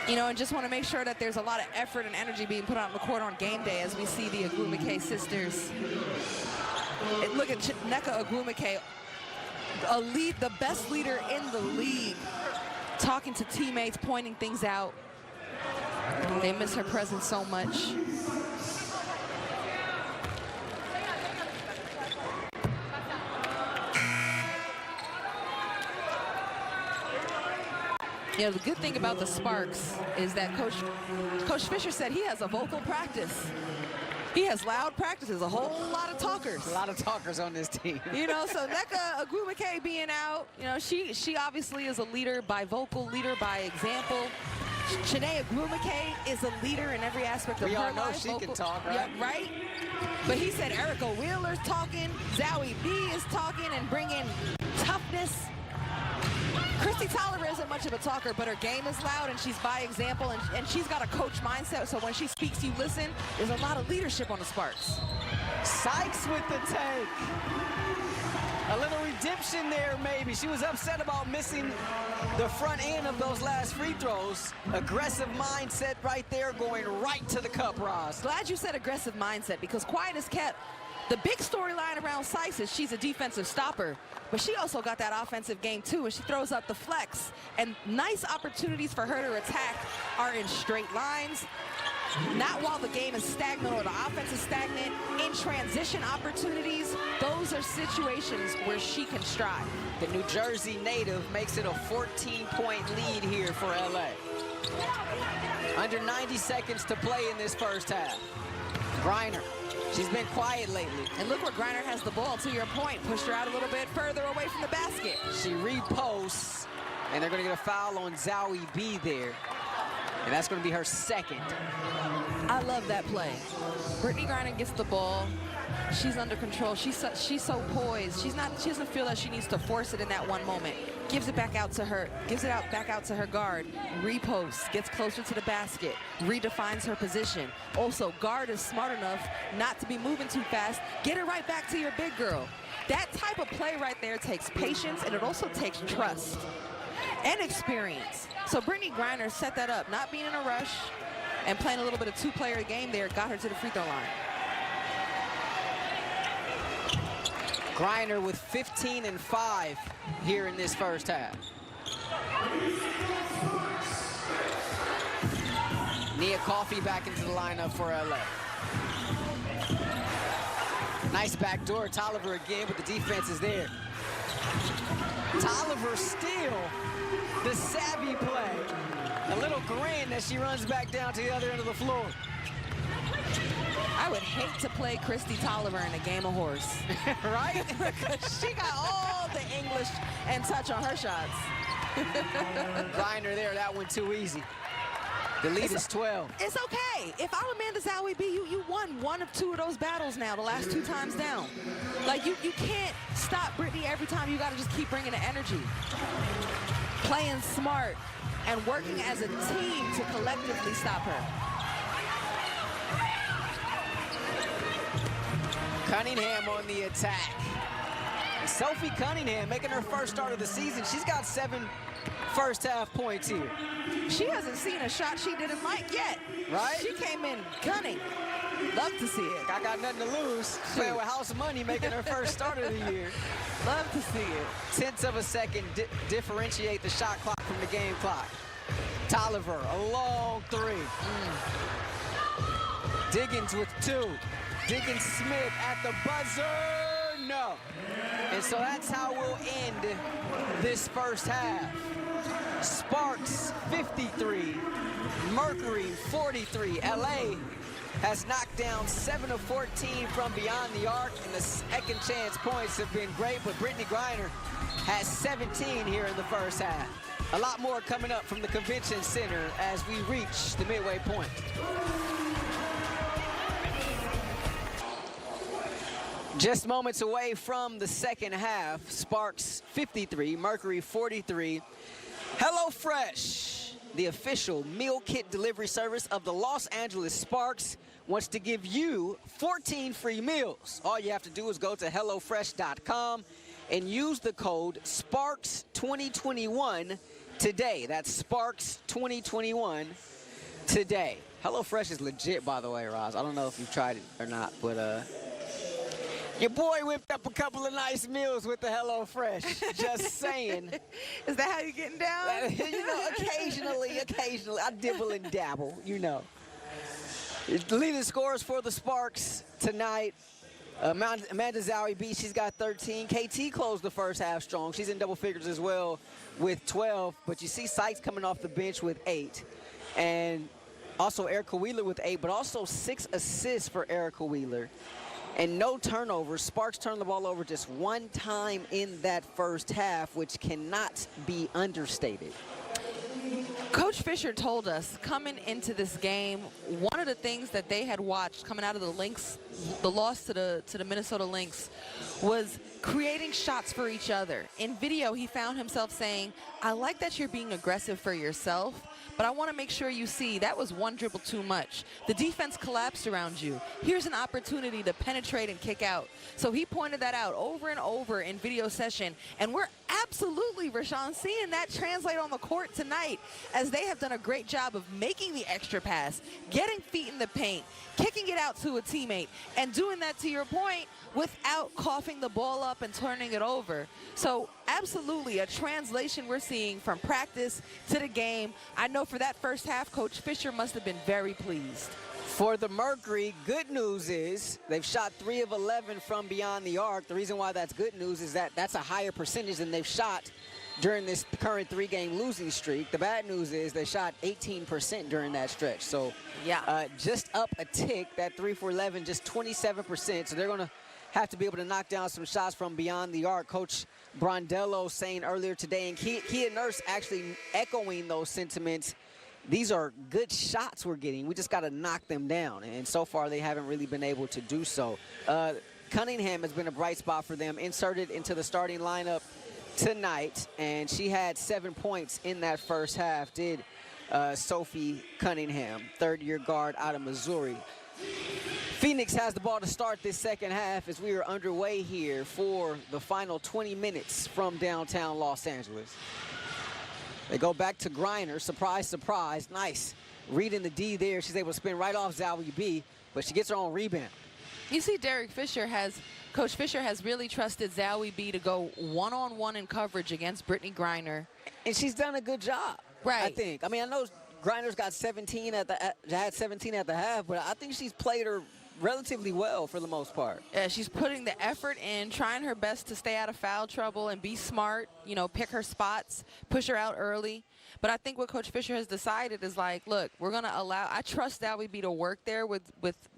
You know, and just want to make sure that there's a lot of effort and energy being put out on the court on game day as we see the Ogwumike sisters. And look at Nneka Ogwumike, the best leader in the league, talking to teammates, pointing things out. They miss her presence so much. You know, the good thing about the Sparks is that Coach Fisher said he has a vocal practice. He has loud practices, a whole lot of talkers. A lot of talkers on this team. You know, so Nneka Ogwumike being out, you know, she obviously is a leader by vocal, leader by example. Chiney Ogwumike is a leader in every aspect of her life. We all know she can talk, right? Yep, right? But he said Erica Wheeler's talking, Zowie B is talking and bringing toughness. Christy Tolliver isn't much of a talker, but her game is loud and she's by example, and she's got a coach mindset, so when she speaks, you listen. There's a lot of leadership on the Sparks. Sykes with the take. A little redemption there, maybe. She was upset about missing the front end of those last free throws. Aggressive mindset right there, going right to the cup, Ross. Glad you said aggressive mindset, because quiet as kept. The big storyline around Sykes is she's a defensive stopper, but she also got that offensive game too, and she throws up the flex. And nice opportunities for her to attack are in straight lines, not while the game is stagnant or the offense is stagnant. In transition opportunities, those are situations where she can strive. The New Jersey native makes it a 14-point lead here for LA. Under 90 seconds to play in this first half. Griner She's been quiet lately. And look where Griner has the ball, to your point. Pushed her out a little bit further away from the basket. She reposts, and they're going to get a foul on Zowie B there. And that's going to be her second. I love that play. Brittany Griner gets the ball. She's under control. She's so poised. She doesn't feel that she needs to force it in that one moment. Gives it back out to her. Gives it back out to her guard. Reposts. Gets closer to the basket. Redefines her position. Also, guard is smart enough not to be moving too fast. Get it right back to your big girl. That type of play right there takes patience, and it also takes trust and experience. So Brittany Griner set that up, not being in a rush and playing a little bit of two-player game there, got her to the free throw line. Griner with 15 and 5 here in this first half. Nia Coffey back into the lineup for LA. Nice backdoor. Tolliver again, but the defense is there. Tolliver still the savvy play. A little grin as she runs back down to the other end of the floor. I would hate to play Christy Tolliver in a game of horse. Right? Because she got all the English and touch on her shots. Griner there, that one too easy. The lead is 12. It's okay. If I'm Amanda Zowie B, you won one of two of those battles now, the last 2 times down. Like, you can't stop Brittany every time. You got to just keep bringing the energy. Playing smart and working as a team to collectively stop her. Cunningham on the attack. Sophie Cunningham making her first start of the season. She's got 7 first half points here. She hasn't seen a shot she didn't like yet. Right? She came in cunning. Love to see it. I got nothing to lose. Playing with house money, making her first start of the year. Love to see it. Tenths of a second differentiate the shot clock from the game clock. Tolliver, a long 3. Diggins with 2. Diggins Smith at the buzzer, no. And so that's how we'll end this first half. Sparks 53, Mercury 43. LA has knocked down 7 of 14 from beyond the arc, and the second chance points have been great, but Brittany Griner has 17 here in the first half. A lot more coming up from the Convention Center as we reach the midway point. Just moments away from the second half, Sparks 53, Mercury 43. HelloFresh, the official meal kit delivery service of the Los Angeles Sparks, wants to give you 14 free meals. All you have to do is go to HelloFresh.com and use the code SPARKS2021 today. That's SPARKS2021 today. HelloFresh is legit, by the way, Roz. I don't know if you've tried it or not, but your boy whipped up a couple of nice meals with the HelloFresh. Just saying. Is that how you're getting down? You know, occasionally, I dibble and dabble, you know. The leading scorers for the Sparks tonight. Amanda Zowie B, she's got 13. KT closed the first half strong. She's in double figures as well with 12. But you see Sykes coming off the bench with 8. And also Erica Wheeler with 8, but also 6 assists for Erica Wheeler. And no turnovers. Sparks turned the ball over just 1 time in that first half, which cannot be understated. Coach Fisher told us coming into this game, one of the things that they had watched coming out of the Lynx, the loss to the Minnesota Lynx, was creating shots for each other. In video, he found himself saying, I like that you're being aggressive for yourself, but I want to make sure you see that was 1 dribble too much. The defense collapsed around you. Here's an opportunity to penetrate and kick out. So he pointed that out over and over in video session, and we're absolutely, Rashawn, seeing that translate on the court tonight, as they have done a great job of making the extra pass, getting feet in the paint, kicking it out to a teammate, and doing that, to your point, without coughing the ball up and turning it over. So absolutely a translation we're seeing from practice to the game. I know for that first half, Coach Fisher must have been very pleased. For the Mercury, good news is they've shot 3 of 11 from beyond the arc. The reason why that's good news is that that's a higher percentage than they've shot during this current 3-game losing streak. The bad news is they shot 18% during that stretch. So yeah, just up a tick. That 3 for 11, just 27%. So they're going to have to be able to knock down some shots from beyond the arc. Coach Brondello saying earlier today, and Kia Nurse actually echoing those sentiments. These are good shots we're getting. We just got to knock them down. And so far, they haven't really been able to do so. Cunningham has been a bright spot for them, inserted into the starting lineup tonight. And she had 7 points in that first half, did Sophie Cunningham, third-year guard out of Missouri. Phoenix has the ball to start this second half as we are underway here for the final 20 minutes from downtown Los Angeles. They go back to Griner. Surprise, surprise. Nice. Reading the D there. She's able to spin right off Zowie B, but she gets her own rebound. You see Coach Fisher has really trusted Zowie B to go one-on-one in coverage against Brittany Griner. And she's done a good job, right? I think. I mean, I know Griner's got 17 had 17 at the half, but I think she's played her relatively well for the most part. Yeah, she's putting the effort in, trying her best to stay out of foul trouble and be smart, you know, pick her spots, push her out early. But I think what Coach Fisher has decided is like, look, we're going to allow, I trust Zowie B to work there with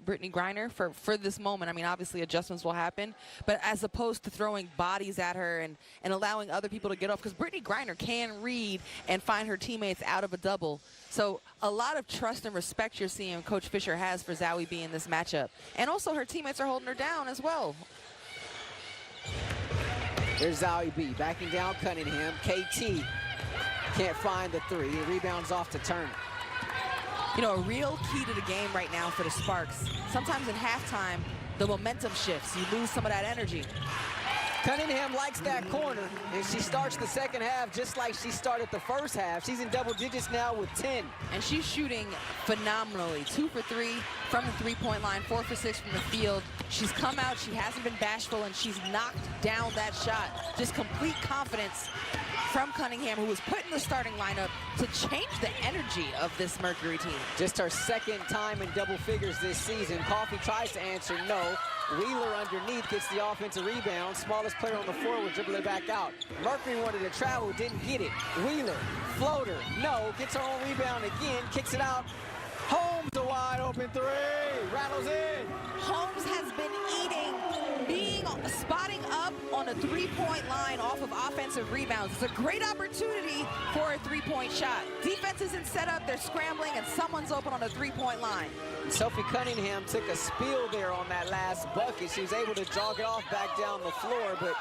Brittany Griner for this moment. I mean, obviously adjustments will happen, but as opposed to throwing bodies at her and allowing other people to get off, because Brittany Griner can read and find her teammates out of a double. So a lot of trust and respect you're seeing Coach Fisher has for Zowie B in this matchup. And also her teammates are holding her down as well. There's Zowie B backing down Cunningham. KT can't find the three. It rebounds off to Turner. You know, a real key to the game right now for the Sparks. Sometimes in halftime, the momentum shifts. You lose some of that energy. Cunningham likes that corner, and she starts the second half just like she started the first half. She's in double digits now with 10. And she's shooting phenomenally. 2 for 3 from the three-point line, 4 for 6 from the field. She's come out, she hasn't been bashful, and she's knocked down that shot. Just complete confidence from Cunningham, who was put in the starting lineup to change the energy of this Mercury team. Just her second time in double figures this season. Coffey tries to answer no. Wheeler underneath gets the offensive rebound. Smallest player on the floor will dribble it back out. Mercury wanted to travel, didn't get it. Wheeler, floater, no. Gets her own rebound again, kicks it out. Holmes a wide open three, rattles in. Holmes has been spotting up on a three-point line off of offensive rebounds. It's a great opportunity for a three-point shot. Defense isn't set up, they're scrambling, and someone's open on a three-point line. Sophie Cunningham took a spill there on that last bucket. She was able to jog it off back down the floor, but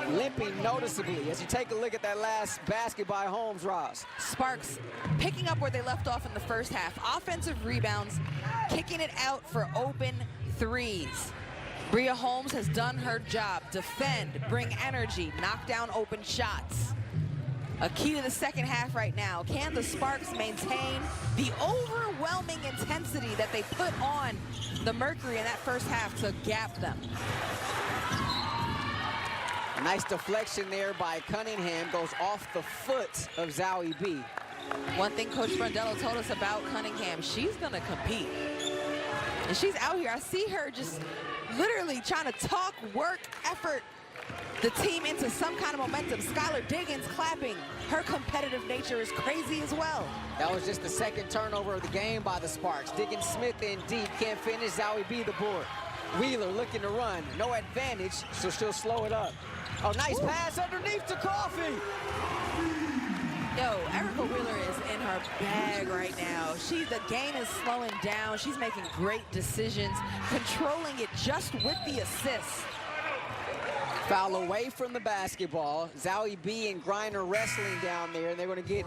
limping noticeably as you take a look at that last basket by Holmes, Ross. Sparks picking up where they left off in the first half. Offensive rebounds, kicking it out for open threes. Bria Holmes has done her job. Defend, bring energy, knock down open shots. A key to the second half right now. Can the Sparks maintain the overwhelming intensity that they put on the Mercury in that first half to gap them? Nice deflection there by Cunningham. Goes off the foot of Zowie B. One thing Coach Brondello told us about Cunningham, she's going to compete. And she's out here. I see her just literally trying to talk, work, effort the team into some kind of momentum. Skylar Diggins clapping. Her competitive nature is crazy as well. That was just the second turnover of the game by the Sparks. Diggins Smith in deep, can't finish. Zowie B the board. Wheeler looking to run. No advantage, so she'll slow it up. Oh, nice pass underneath to Coffey. Yo, Erica Wheeler is in her bag right now. The game is slowing down. She's making great decisions, controlling it just with the assists. Foul away from the basketball. Zowie B and Griner wrestling down there, and they're going to get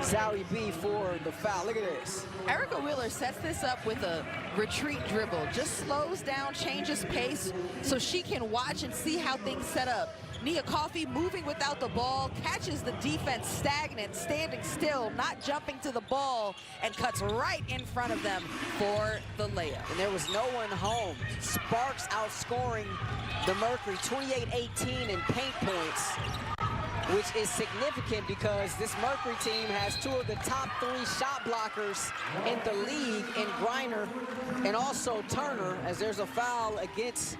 Zowie B for the foul. Look at this. Erica Wheeler sets this up with a retreat dribble. Just slows down, changes pace, so she can watch and see how things set up. Nia Coffey moving without the ball, catches the defense stagnant, standing still, not jumping to the ball, and cuts right in front of them for the layup. And there was no one home. Sparks outscoring the Mercury 28-18 in paint points. which is significant because this Mercury team has 2 of the top 3 shot blockers in the league in Griner and also Turner, as there's a foul against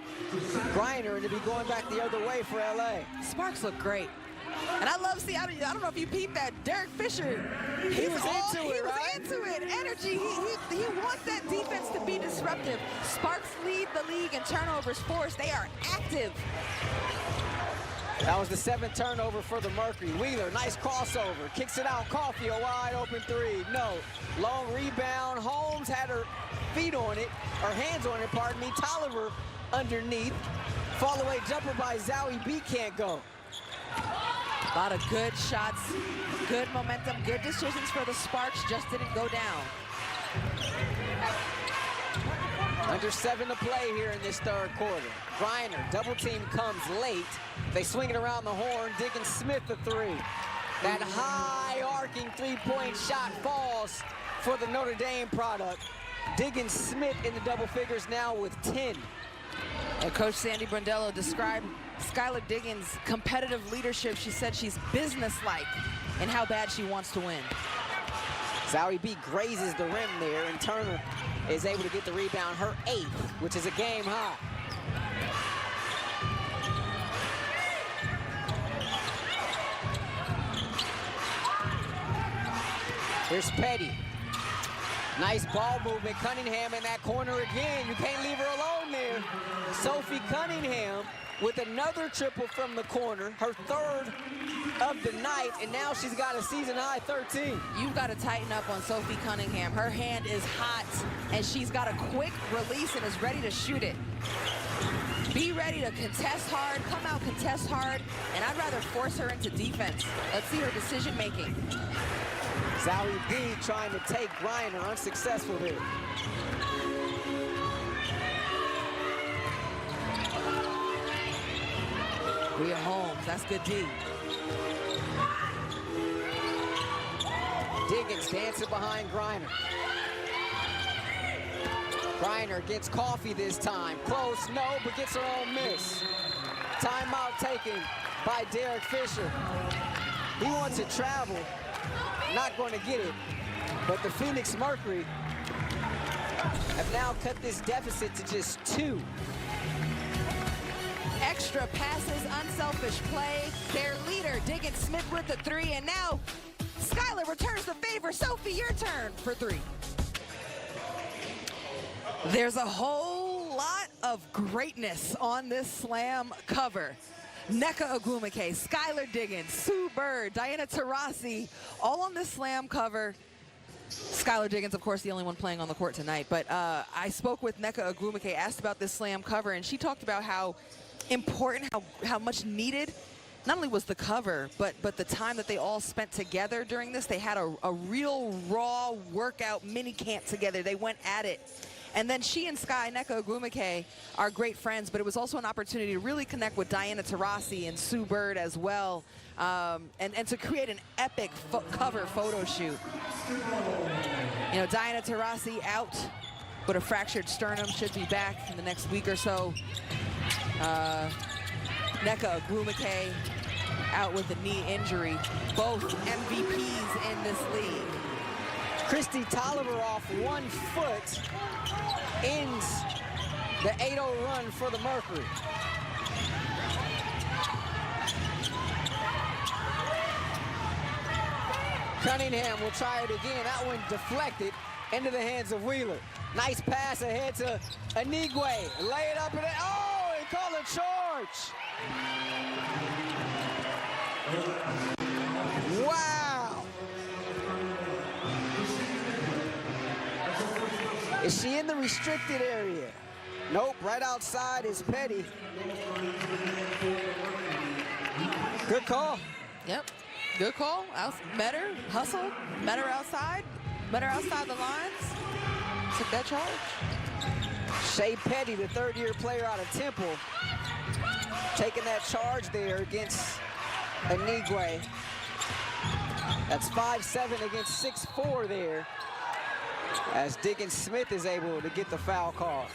Griner and to be going back the other way for LA. Sparks look great. And I love, I don't know if you peeped that, Derek Fisher. He was into it, right? He was into it. Energy. He wants that defense to be disruptive. Sparks lead the league in turnovers forced. They are active. That was the 7th turnover for the Mercury. Wheeler, nice crossover. Kicks it out. Coffey, a wide open 3. No. Long rebound. Holmes had her feet on it, or hands on it, pardon me. Tolliver underneath. Fall away jumper by Zowie B can't go. A lot of good shots, good momentum, good decisions for the Sparks, just didn't go down. Under 7 to play here in this 3rd quarter. Griner, double team comes late. They swing it around the horn. Diggins Smith the 3. That high arcing 3-point shot falls for the Notre Dame product. Diggins Smith in the double figures now with 10. And Coach Sandy Brondello described Skylar Diggins' competitive leadership. She said she's businesslike in how bad she wants to win. Zowie B grazes the rim there, and Turner is able to get the rebound, her 8th, which is a game high. Here's Petty. Nice ball movement. Cunningham in that corner again. You can't leave her alone there. Sophie Cunningham with another triple from the corner, her 3rd of the night, and now she's got a season-high 13. You've got to tighten up on Sophie Cunningham. Her hand is hot, and she's got a quick release and is ready to shoot it. Be ready to contest hard, come out contest hard, and I'd rather force her into defense. Let's see her decision-making. Zowie B trying to take Griner, unsuccessful there. Rhea Holmes, that's good D. Diggins dancing behind Griner. Griner gets Coffey this time. Close, no, but gets her own miss. Timeout taken by Derek Fisher. He wants to travel. Not going to get it, but the Phoenix Mercury have now cut this deficit to just 2. Extra passes, unselfish play. Their leader, Diggins Smith with the 3, and now Skylar returns the favor. Sophie, your turn for 3. There's a whole lot of greatness on this slam cover. Nneka Ogwumike, Skylar Diggins, Sue Bird, Diana Taurasi, all on this slam cover. Skylar Diggins, of course, the only one playing on the court tonight. But I spoke with Nneka Ogwumike, asked about this slam cover, and she talked about how important, how much needed, not only was the cover, but the time that they all spent together during this. They had a real raw workout mini camp together. They went at it. And then she and Nneka Ogwumike are great friends, but it was also an opportunity to really connect with Diana Taurasi and Sue Bird as well, and to create an epic cover photo shoot. You know, Diana Taurasi out with a fractured sternum, should be back in the next week or so. Nneka Ogwumike out with a knee injury, both MVPs in this league. Christy Tolliver off 1 foot ends the 8-0 run for the Mercury. Cunningham will try it again. That one deflected into the hands of Wheeler. Nice pass ahead to Anigwe. Lay it up and oh, and call a charge. Wow. Is she in the restricted area? Nope, right outside is Petty. Good call. Yep, good call. Met her, hustled, met her outside the lines. Took that charge. Shea Petty, the 3rd-year player out of Temple, taking that charge there against Anigwe. That's 5'7" against 6'4" there, as Diggins Smith is able to get the foul call.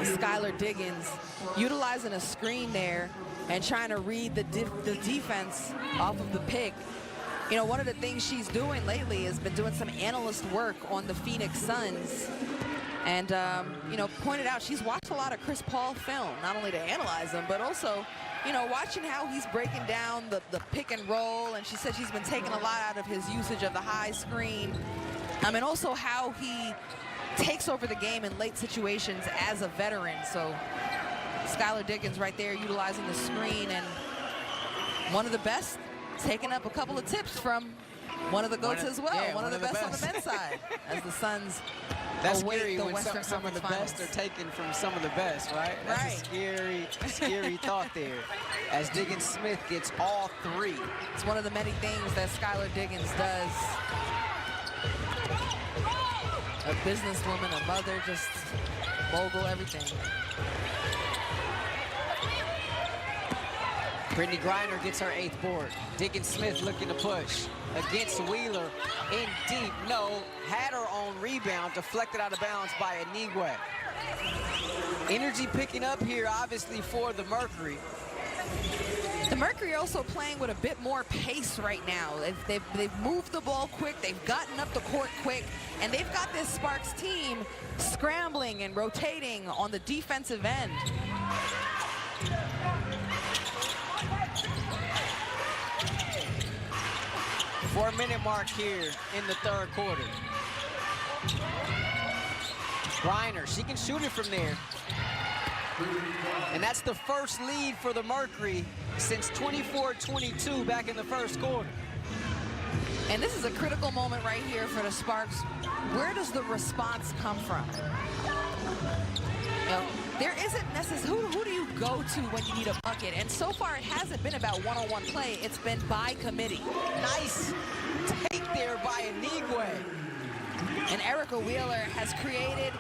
Skylar Diggins utilizing a screen there and trying to read the defense off of the pick. You know, one of the things she's doing lately has been doing some analyst work on the Phoenix Suns. And, you know, pointed out she's watched a lot of Chris Paul film, not only to analyze him, but also, you know, watching how he's breaking down the pick and roll. And she said she's been taking a lot out of his usage of the high screen. And also how he takes over the game in late situations as a veteran. So Skylar Diggins right there utilizing the screen, and one of the best, taking up a couple of tips from one of the GOATs as well. Yeah, one of the best on the men's side as the Suns await scary the when Western some of the Conference best are taken from some of the best, right? That's a scary thought there. As Diggins Smith gets all three. It's one of the many things that Skylar Diggins does. A businesswoman, a mother, just mogul, everything. Brittany Griner gets her 8th board. Diggins Smith looking to push against Wheeler in deep. No, had her own rebound, deflected out of bounds by Anigwe. Energy picking up here, obviously, for the Mercury. The Mercury also playing with a bit more pace right now. They've moved the ball quick, they've gotten up the court quick, and they've got this Sparks team scrambling and rotating on the defensive end. 4-minute mark here in the 3rd quarter. Griner, she can shoot it from there. And that's the first lead for the Mercury since 24-22 back in the 1st quarter. And this is a critical moment right here for the Sparks. Where does the response come from? You know, there isn't necessarily, who do you go to when you need a bucket? And so far it hasn't been about one-on-one play, it's been by committee. Nice take there by Anigwe. And Erica Wheeler has created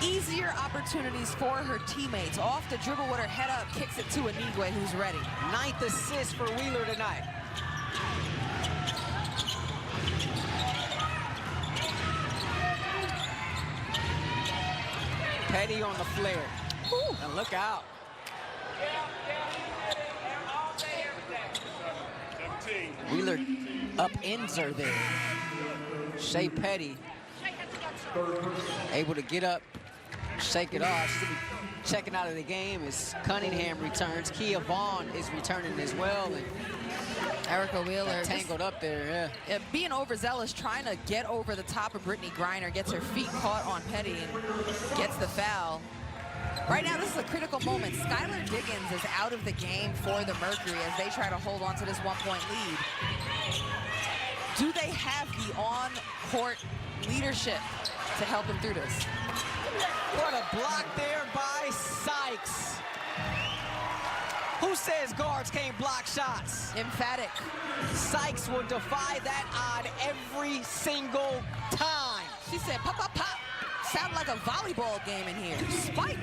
easier opportunities for her teammates. Off the dribble with her head up, kicks it to Anigwe, who's ready. 9th assist for Wheeler tonight. Petty on the flare. Ooh. And look out. Wheeler upends her there. Shea Petty able to get up, shake it off. She's gonna be checking out of the game as Cunningham returns. Kia Vaughn is returning as well. And Erica Wheeler tangled up there, yeah. Being overzealous, trying to get over the top of Brittany Griner, gets her feet caught on Petty and gets the foul. Right now, this is a critical moment. Skylar Diggins is out of the game for the Mercury as they try to hold on to this 1-point lead. Do they have the on-court leadership to help them through this? What a block there by Sykes. Who says guards can't block shots? Emphatic. Sykes will defy that odd every single time. She said, pop, pop, pop. Sound like a volleyball game in here. Spike.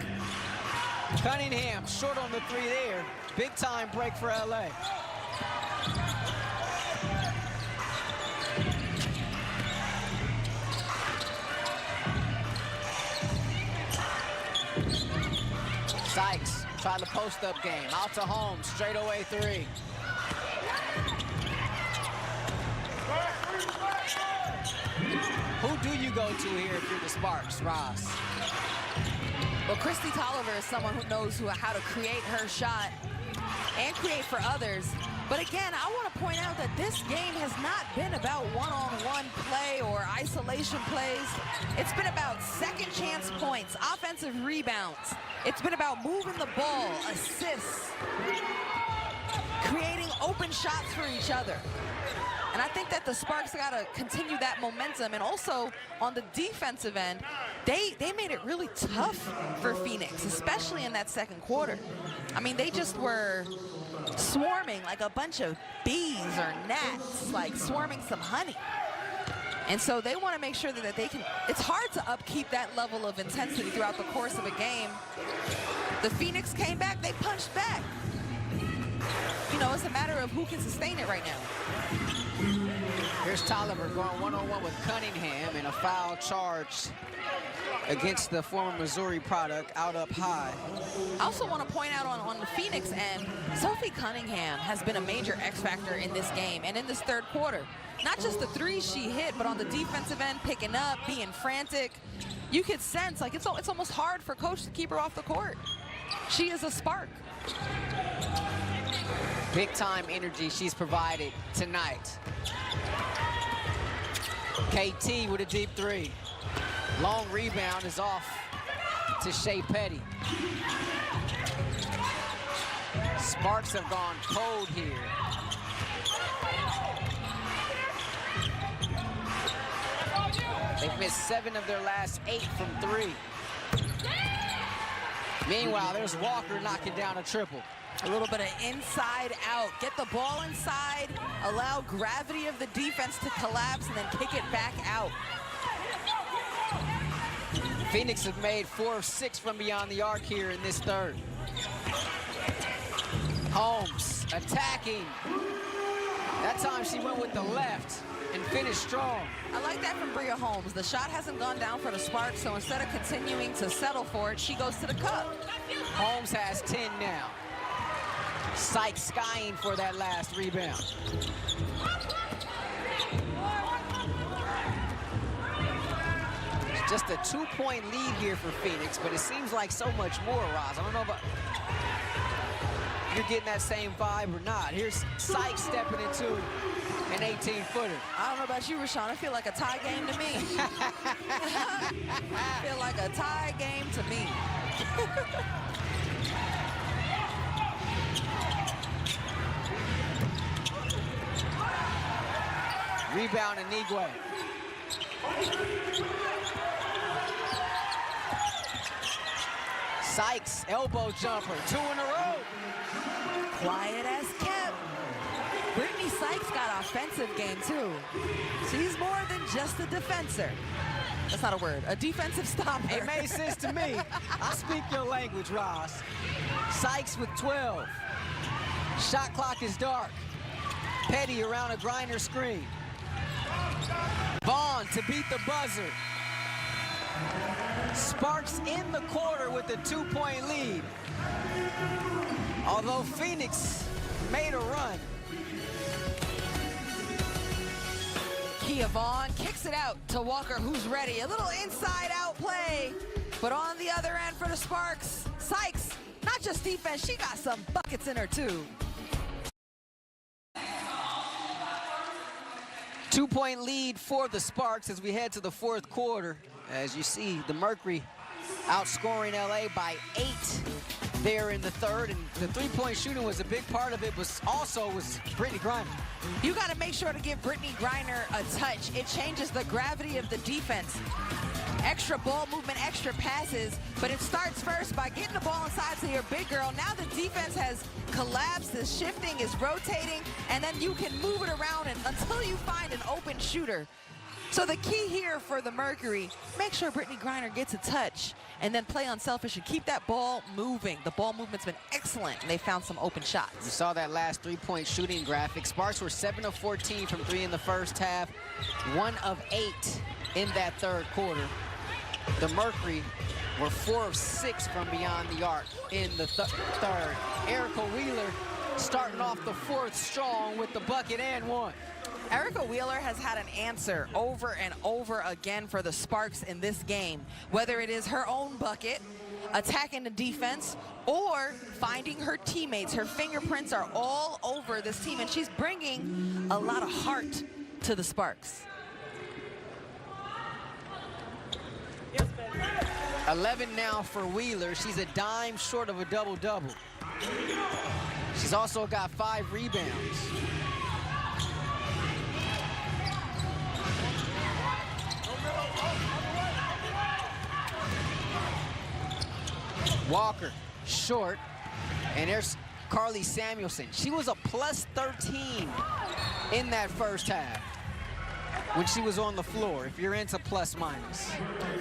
Cunningham short on the 3 there. Big time break for LA. Sykes trying to post up game. Out to Holmes, straight away 3. Who do you go to here if you're the Sparks, Ross? Well, Christy Tolliver is someone who knows how to create her shot and create for others. But again, I want to point out that this game has not been about one-on-one play or isolation plays. It's been about second chance points, offensive rebounds. It's been about moving the ball, assists, creating open shots for each other. And I think that the Sparks got to continue that momentum. And also on the defensive end, they made it really tough for Phoenix, especially in that 2nd quarter. I mean, they just were swarming like a bunch of bees or gnats, like swarming some honey. And so they want to make sure that they can, it's hard to upkeep that level of intensity throughout the course of a game. The Phoenix came back, they punched back. you know, it's a matter of who can sustain it right now. Here's Tolliver going one-on-one with Cunningham, and a foul charged against the former Missouri product out up high. I also want to point out on the Phoenix end, Sophie Cunningham has been a major X factor in this game and in this third quarter. Not just the threes she hit, but on the defensive end, picking up, being frantic. You could sense, like, it's almost hard for coach to keep her off the court. She is a spark. Big time energy she's provided tonight. KT with a deep three. Long rebound is off to Shea Petty. Sparks have gone cold here. They've missed 7 of their last 8 from 3. Meanwhile, there's Walker knocking down a triple. A little bit of inside out. Get the ball inside, allow gravity of the defense to collapse, and then kick it back out. Phoenix have made 4 of 6 from beyond the arc here in this third. Holmes attacking. That time she went with the left and finished strong. I like that from Bria Holmes. The shot hasn't gone down for the Sparks, so instead of continuing to settle for it, she goes to the cup. Holmes has 10 now. Sykes skying for that last rebound. Just a 2-point lead here for Phoenix, but it seems like so much more, Roz. I don't know about you're getting that same vibe or not. Here's Sykes stepping into an 18-footer. I don't know about you, Rashawn. I feel like a tie game to me. I feel like a tie game to me. Rebound Anigwe. Sykes, elbow jumper, 2 in a row. Quiet as kept. Brittany Sykes got offensive game too. She's more than just a defender. That's not a word, a defensive stopper. It made sense to me. I speak your language, Ross. Sykes with 12. Shot clock is dark. Petty around a Griner screen. Vaughn to beat the buzzer. Sparks in the quarter with a 2-point lead. Although Phoenix made a run. Kia Vaughn kicks it out to Walker, who's ready. A little inside-out play. But on the other end for the Sparks, Sykes, not just defense, she got some buckets in her too. 2-point lead for the Sparks as we head to the fourth quarter. As you see, the Mercury outscoring LA by 8 there in the third, and the 3-point shooting was a big part of it, but also was Brittany Griner. You got to make sure to give Brittany Griner a touch. It changes the gravity of the defense. Extra ball movement, extra passes, but it starts first by getting the ball inside to your big girl. Now the defense has collapsed, is shifting, is rotating, and then you can move it around until you find an open shooter. So the key here for the Mercury, make sure Brittany Griner gets a touch and then play unselfish and keep that ball moving. The ball movement's been excellent, and they found some open shots. You saw that last 3-point shooting graphic. Sparks were 7 of 14 from 3 in the first half, 1 of 8 in that third quarter. The Mercury were 4 of 6 from beyond the arc in the third. Erica Wheeler starting off the fourth strong with the bucket and 1. Erica Wheeler has had an answer over and over again for the Sparks in this game, whether it is her own bucket, attacking the defense, or finding her teammates. Her fingerprints are all over this team, and she's bringing a lot of heart to the Sparks. 11 now for Wheeler. She's a dime short of a double-double. She's also got 5 rebounds. Walker, short, and there's Carly Samuelson. She was a +13 in that first half. when she was on the floor, if you're into plus minus?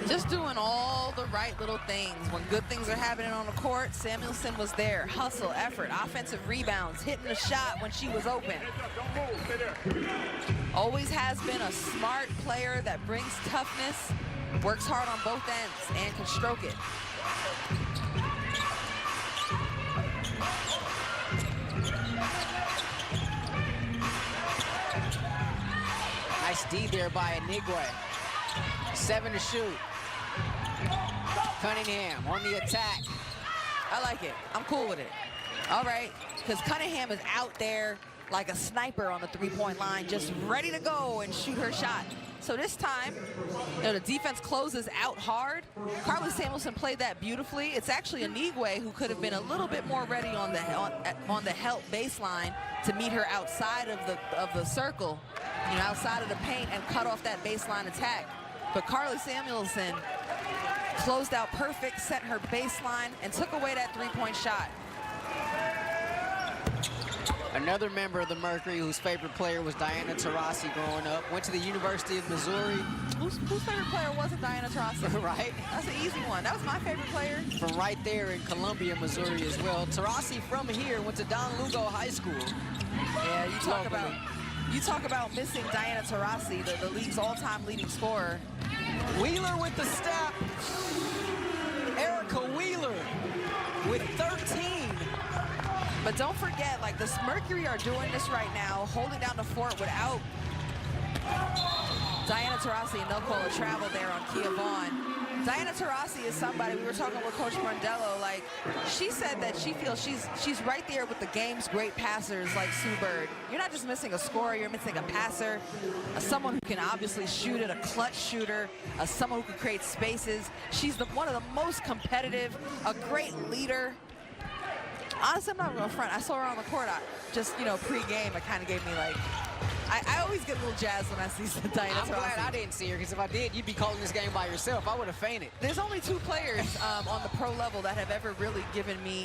Just doing all the right little things. When good things are happening on the court, Samuelson was there. Hustle, effort, offensive rebounds, hitting the shot when she was open. Always has been a smart player that brings toughness, works hard on both ends, and can stroke it. Nice D there by Inigwe. 7 to shoot. Cunningham on the attack. I like it. I'm cool with it. All right, because Cunningham is out there like a sniper on the three-point line, just ready to go and shoot her shot. So this time, the defense closes out hard. Carly Samuelson played that beautifully. It's actually Inigwe who could have been a little bit more ready on the help baseline to meet her outside of the circle, outside of the paint, and cut off that baseline attack. But Carly Samuelson closed out perfect, set her baseline, and took away that three-point shot. Another member of the Mercury whose favorite player was Diana Taurasi growing up. Went to the University of Missouri. Whose favorite player wasn't Diana Taurasi? Right. That's an easy one. That was my favorite player. From right there in Columbia, Missouri as well. Taurasi from here went to Don Lugo High School. Yeah, you talk about missing Diana Taurasi, the league's all-time leading scorer. Wheeler with the step. Erica Wheeler with 13. But don't forget, like, the Mercury are doing this right now, holding down the fort without Diana Taurasi, and they'll call a travel there on Kia Vaughn. Diana Taurasi is somebody, we were talking with Coach Brondello, like, she said that she feels she's right there with the game's great passers like Sue Bird. You're not just missing a scorer, you're missing a passer, someone who can obviously shoot it, a clutch shooter, someone who can create spaces. She's one of the most competitive, a great leader. Honestly, I'm not real front. I saw her on the court. Pre-game, it kind of gave me like, I always get a little jazzed when I see Diana Taurasi. I'm glad I didn't see her, because if I did, you'd be calling this game by yourself. I would have fainted. There's only 2 players on the pro level that have ever really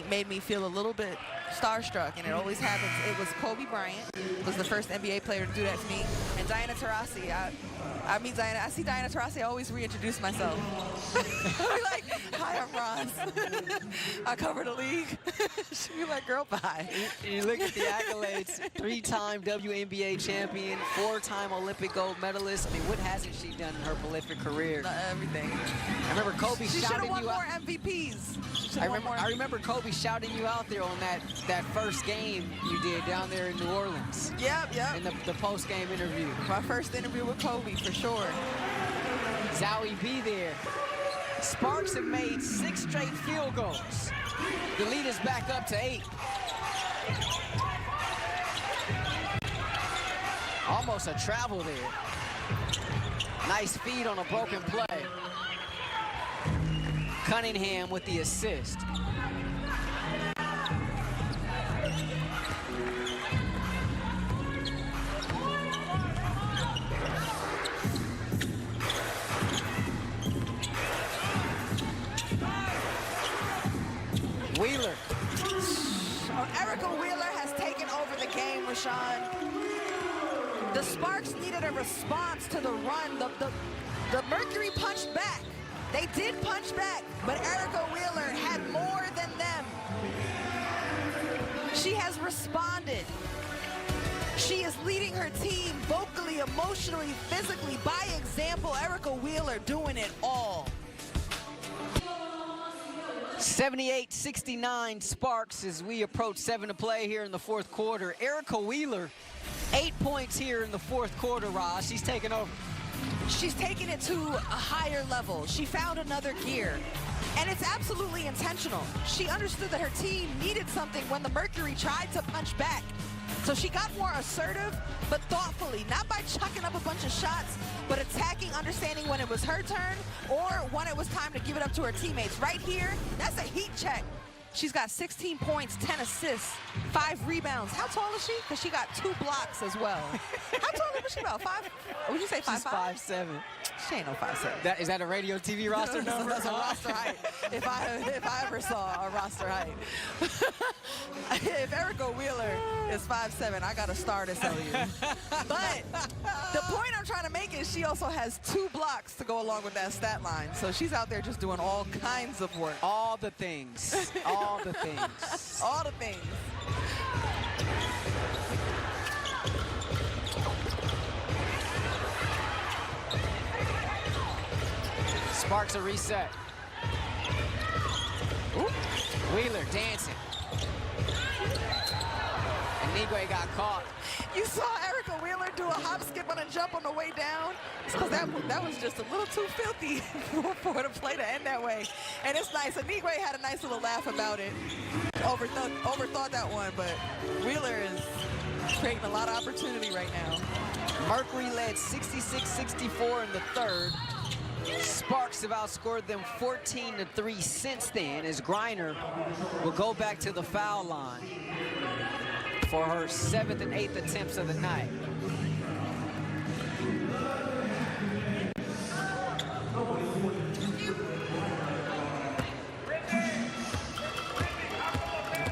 made me feel a little bit starstruck, and it always happens. It was Kobe Bryant, was the first NBA player to do that to me, and Diana Taurasi. I see Diana Taurasi, I always reintroduce myself. I'm like, hi, I'm Roz. I cover the league. She'd be like, girl, bye. You look at the accolades, 3-time WNBA champion, 4-time Olympic gold medalist. I mean, what hasn't she done in her prolific career? Not everything. I remember Kobe shouting you out. She should have won more MVPs. I remember Kobe shouting you out there on that first game you did down there in New Orleans. Yep. In the post-game interview. My first interview with Kobe, for sure. Zowie B there. Sparks have made 6 straight field goals. The lead is back up to 8. Almost a travel there. Nice feed on a broken play. Cunningham with the assist. Wheeler. Erica Wheeler has taken over the game, Rashawn. The Sparks needed a response to the run. The Mercury punched back. They did punch back, but Erica Wheeler had more than them. She has responded. She is leading her team vocally, emotionally, physically, by example. Erica Wheeler doing it all. 78-69 Sparks as we approach 7 to play here in the 4th quarter. Erica Wheeler, 8 points here in the 4th quarter, Roz. She's taken over. She's taken it to a higher level. She found another gear. And it's absolutely intentional. She understood that her team needed something when the Mercury tried to punch back. So she got more assertive, but thoughtfully, not by chucking up a bunch of shots, but attacking, understanding when it was her turn or when it was time to give it up to her teammates. Right here, that's a heat check. She's got 16 points, 10 assists, 5 rebounds. How tall is she? because she got 2 blocks as well. How tall is she about? 5? Would you say 5'5"? She's 5'7". She ain't no 5'7". Is that a radio TV roster number? That's a roster height. if I ever saw a roster height. If Erica Wheeler is 5'7", I got a star to sell you. But the point I'm trying to make is she also has 2 blocks to go along with that stat line. So she's out there just doing all kinds of work. All the things. All the things. All the things. Sparks a reset. Ooh. Wheeler dancing. And Nigwe got caught. You saw Erica Wheeler do a hop, skip, and a jump on the way down? It's because that was just a little too filthy for the play to end that way. And it's nice. Nigwe had a nice little laugh about it. Overthought that one, but Wheeler is creating a lot of opportunity right now. Mercury led 66-64 in the third. Sparks have outscored them 14-3 since then, as Griner will go back to the foul line for her 7th and 8th attempts of the night.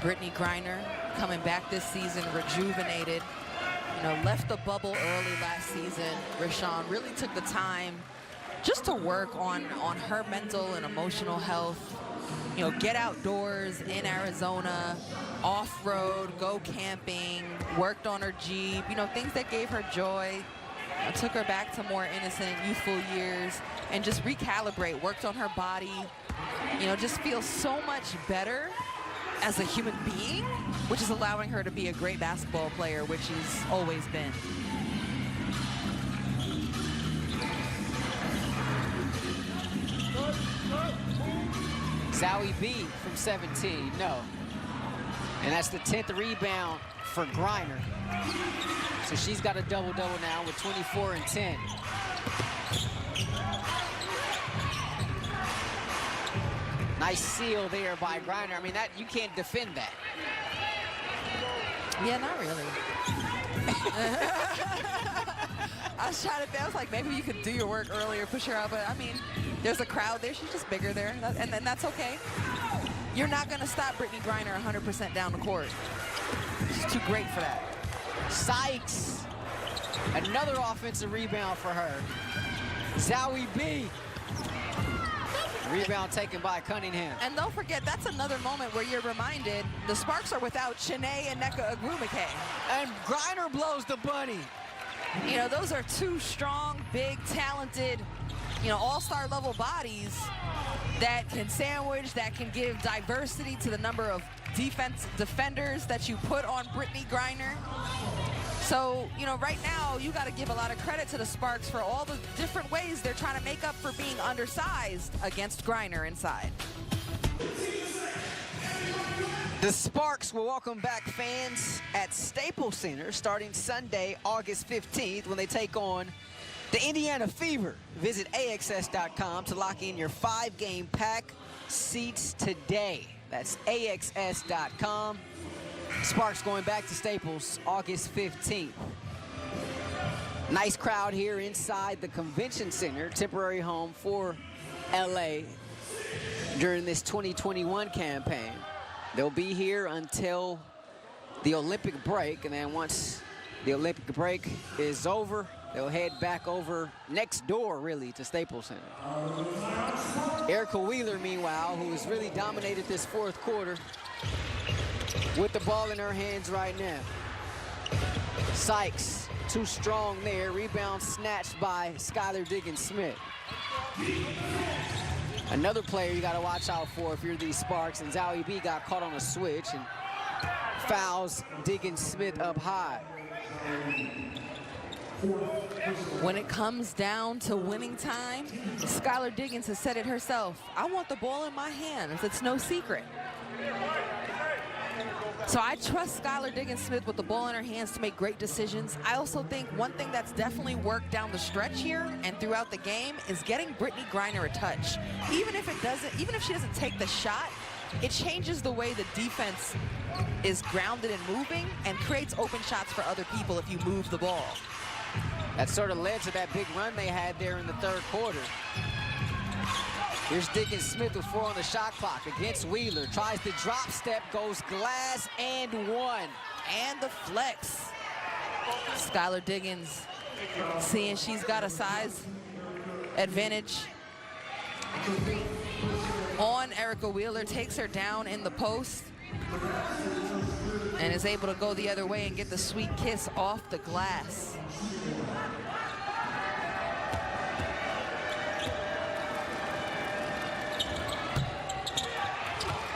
Brittany Griner coming back this season rejuvenated. You know, left the bubble early last season. Rashawn really took the time just to work on her mental and emotional health. You know, get outdoors in Arizona, off-road, go camping, worked on her Jeep, you know, things that gave her joy. Took her back to more innocent, youthful years and just recalibrate, worked on her body. You know, just feels so much better as a human being, which is allowing her to be a great basketball player, which she's always been. Zowie B from 17, no. And that's the 10th rebound for Griner. So she's got a double-double now with 24 and 10. Nice seal there by Griner. I mean, that you can't defend that. Yeah, not really. I was trying to think, I was like, maybe you could do your work earlier, push her out, but I mean, there's a crowd there. She's just bigger there, and that's okay. You're not going to stop Brittany Griner 100% down the court. She's too great for that. Sykes, another offensive rebound for her. Zowie B. Rebound taken by Cunningham. And don't forget, that's another moment where you're reminded the Sparks are without Shanae and Nneka Ogwumike. And Griner blows the bunny. You know, those are 2 strong, big, talented, you know, all-star level bodies that can sandwich, that can give diversity to the number of defenders that you put on Brittany Griner. So, you know, right now, you got to give a lot of credit to the Sparks for all the different ways they're trying to make up for being undersized against Griner inside. The Sparks will welcome back fans at Staples Center starting Sunday, August 15th, when they take on the Indiana Fever. Visit AXS.com to lock in your 5-game pack. Seats today. That's AXS.com. Sparks going back to Staples August 15th. Nice crowd here inside the Convention Center, temporary home for LA during this 2021 campaign. They'll be here until the Olympic break, and then once the Olympic break is over, they'll head back over next door, really, to Staples Center. Erica Wheeler, meanwhile, who has really dominated this 4th quarter, with the ball in her hands right now. Sykes, too strong there. Rebound snatched by Skylar Diggins-Smith. Another player you got to watch out for if you're these Sparks, and Zowie B got caught on a switch and fouls Diggins-Smith up high. When it comes down to winning time, Skylar Diggins has said it herself. I want the ball in my hands. It's no secret. So I trust Skylar Diggins-Smith with the ball in her hands to make great decisions. I also think one thing that's definitely worked down the stretch here and throughout the game is getting Brittany Griner a touch. Even if she doesn't take the shot, it changes the way the defense is grounded and moving and creates open shots for other people if you move the ball. That sort of led to that big run they had there in the 3rd quarter. Here's Diggins Smith with 4 on the shot clock against Wheeler. Tries the drop step, goes glass and one. And the flex. Skylar Diggins seeing she's got a size advantage on Erica Wheeler, takes her down in the post and is able to go the other way and get the sweet kiss off the glass.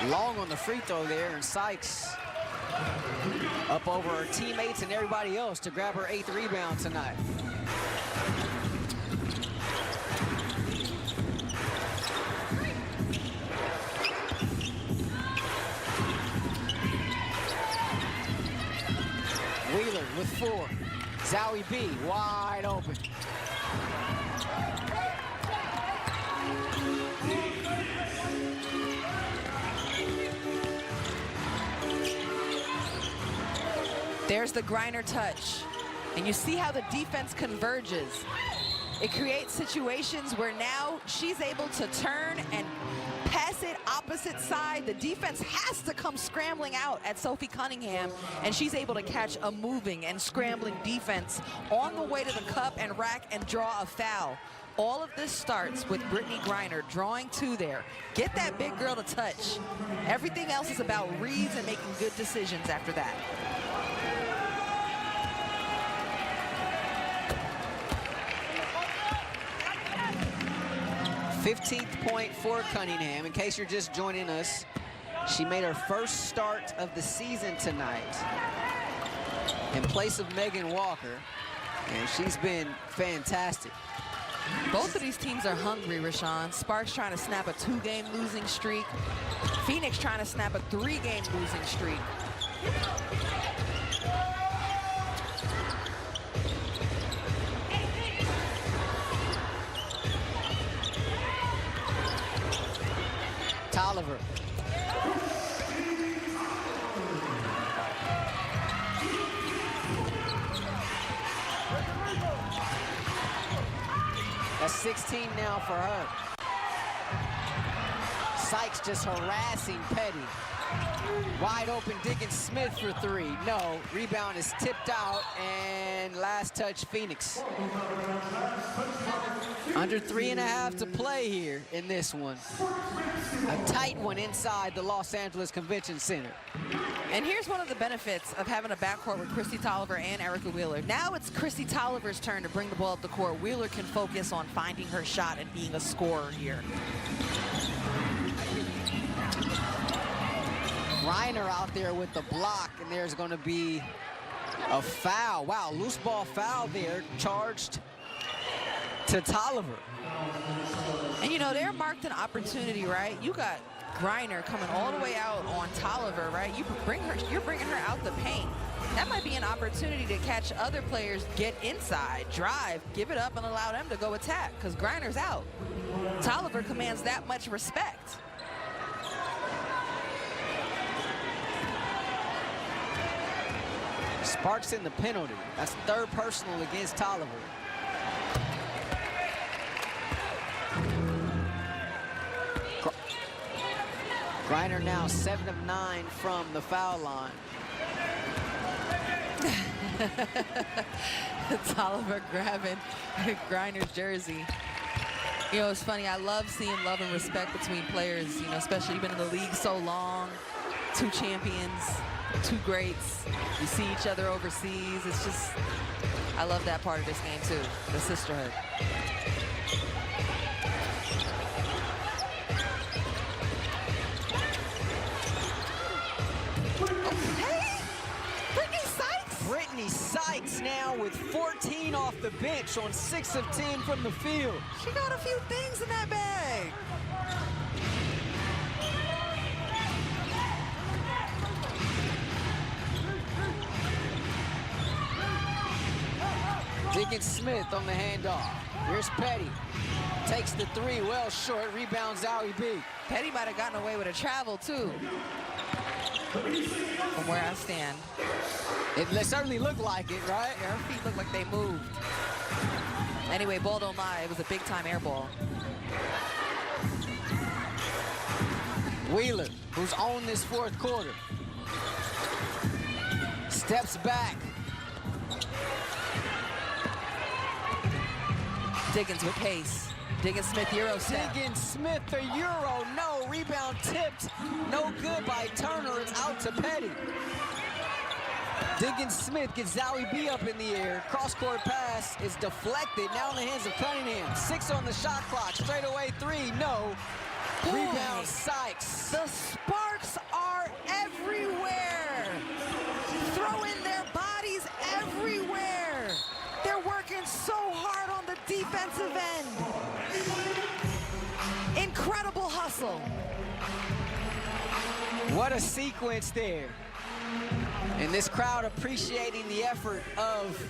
Long on the free throw there, and Sykes up over her teammates and everybody else to grab her 8th rebound tonight. Wheeler with 4. Zowie B wide open. There's the Griner touch. And you see how the defense converges. It creates situations where now she's able to turn and pass it opposite side. The defense has to come scrambling out at Sophie Cunningham, and she's able to catch a moving and scrambling defense on the way to the cup and rack and draw a foul. All of this starts with Brittany Griner drawing 2 there. Get that big girl to touch. Everything else is about reads and making good decisions after that. 15th point for Cunningham. In case you're just joining us, she made her first start of the season tonight in place of Megan Walker, and she's been fantastic. Both of these teams are hungry, Rashawn. Sparks trying to snap a 2-game losing streak. Phoenix trying to snap a 3-game losing streak. Tolliver. That's 16 now for her. Sykes just harassing Petty. Wide open Diggins Smith for 3. No, rebound is tipped out, and last touch Phoenix. Under 3.5 to play here in this one. A tight one inside the Los Angeles Convention Center. And here's one of the benefits of having a backcourt with Christy Tolliver and Erica Wheeler. Now it's Christy Tolliver's turn to bring the ball up the court. Wheeler can focus on finding her shot and being a scorer here. Griner out there with the block, and there's going to be a foul. Wow, loose ball foul there, charged to Tolliver. And you know, they're marked an opportunity, right? You got Griner coming all the way out on Tolliver, right? You're bringing her out the paint. That might be an opportunity to catch other players get inside, drive, give it up, and allow them to go attack, because Griner's out. Tolliver commands that much respect. Sparks in the penalty. That's 3rd personal against Tolliver. Griner now 7 of 9 from the foul line. Tolliver grabbing Griner's jersey. You know, it's funny. I love seeing love and respect between players, you know, especially you've been in the league so long. 2 champions, 2 greats. You see each other overseas. It's just, I love that part of this game too, the sisterhood. Brittany Sykes now with 14 off the bench on 6 of 10 from the field. She got a few things in that bag. Diggins Smith on the handoff. Here's Petty. Takes the 3, well short, rebounds Zowie B. Petty might have gotten away with a travel too, from where I stand. It certainly looked like it, right? Yeah, her feet look like they moved. Anyway, ball don't lie. It was a big-time air ball. Wheeler, who's on this fourth quarter. Steps back. Diggins with pace. Diggins-Smith Euro step. Diggins-Smith the Euro, no. Rebound tipped, no good by Turner. It's out to Petty. Diggins-Smith gets Zowie B up in the air. Cross-court pass is deflected. Now in the hands of Cunningham. 6 on the shot clock. Straight away 3, no. Boy, Rebound Sykes. The Sparks are everywhere. Throwing their bodies everywhere. They're working so hard on the defensive end. Incredible hustle. What a sequence there. And this crowd appreciating the effort of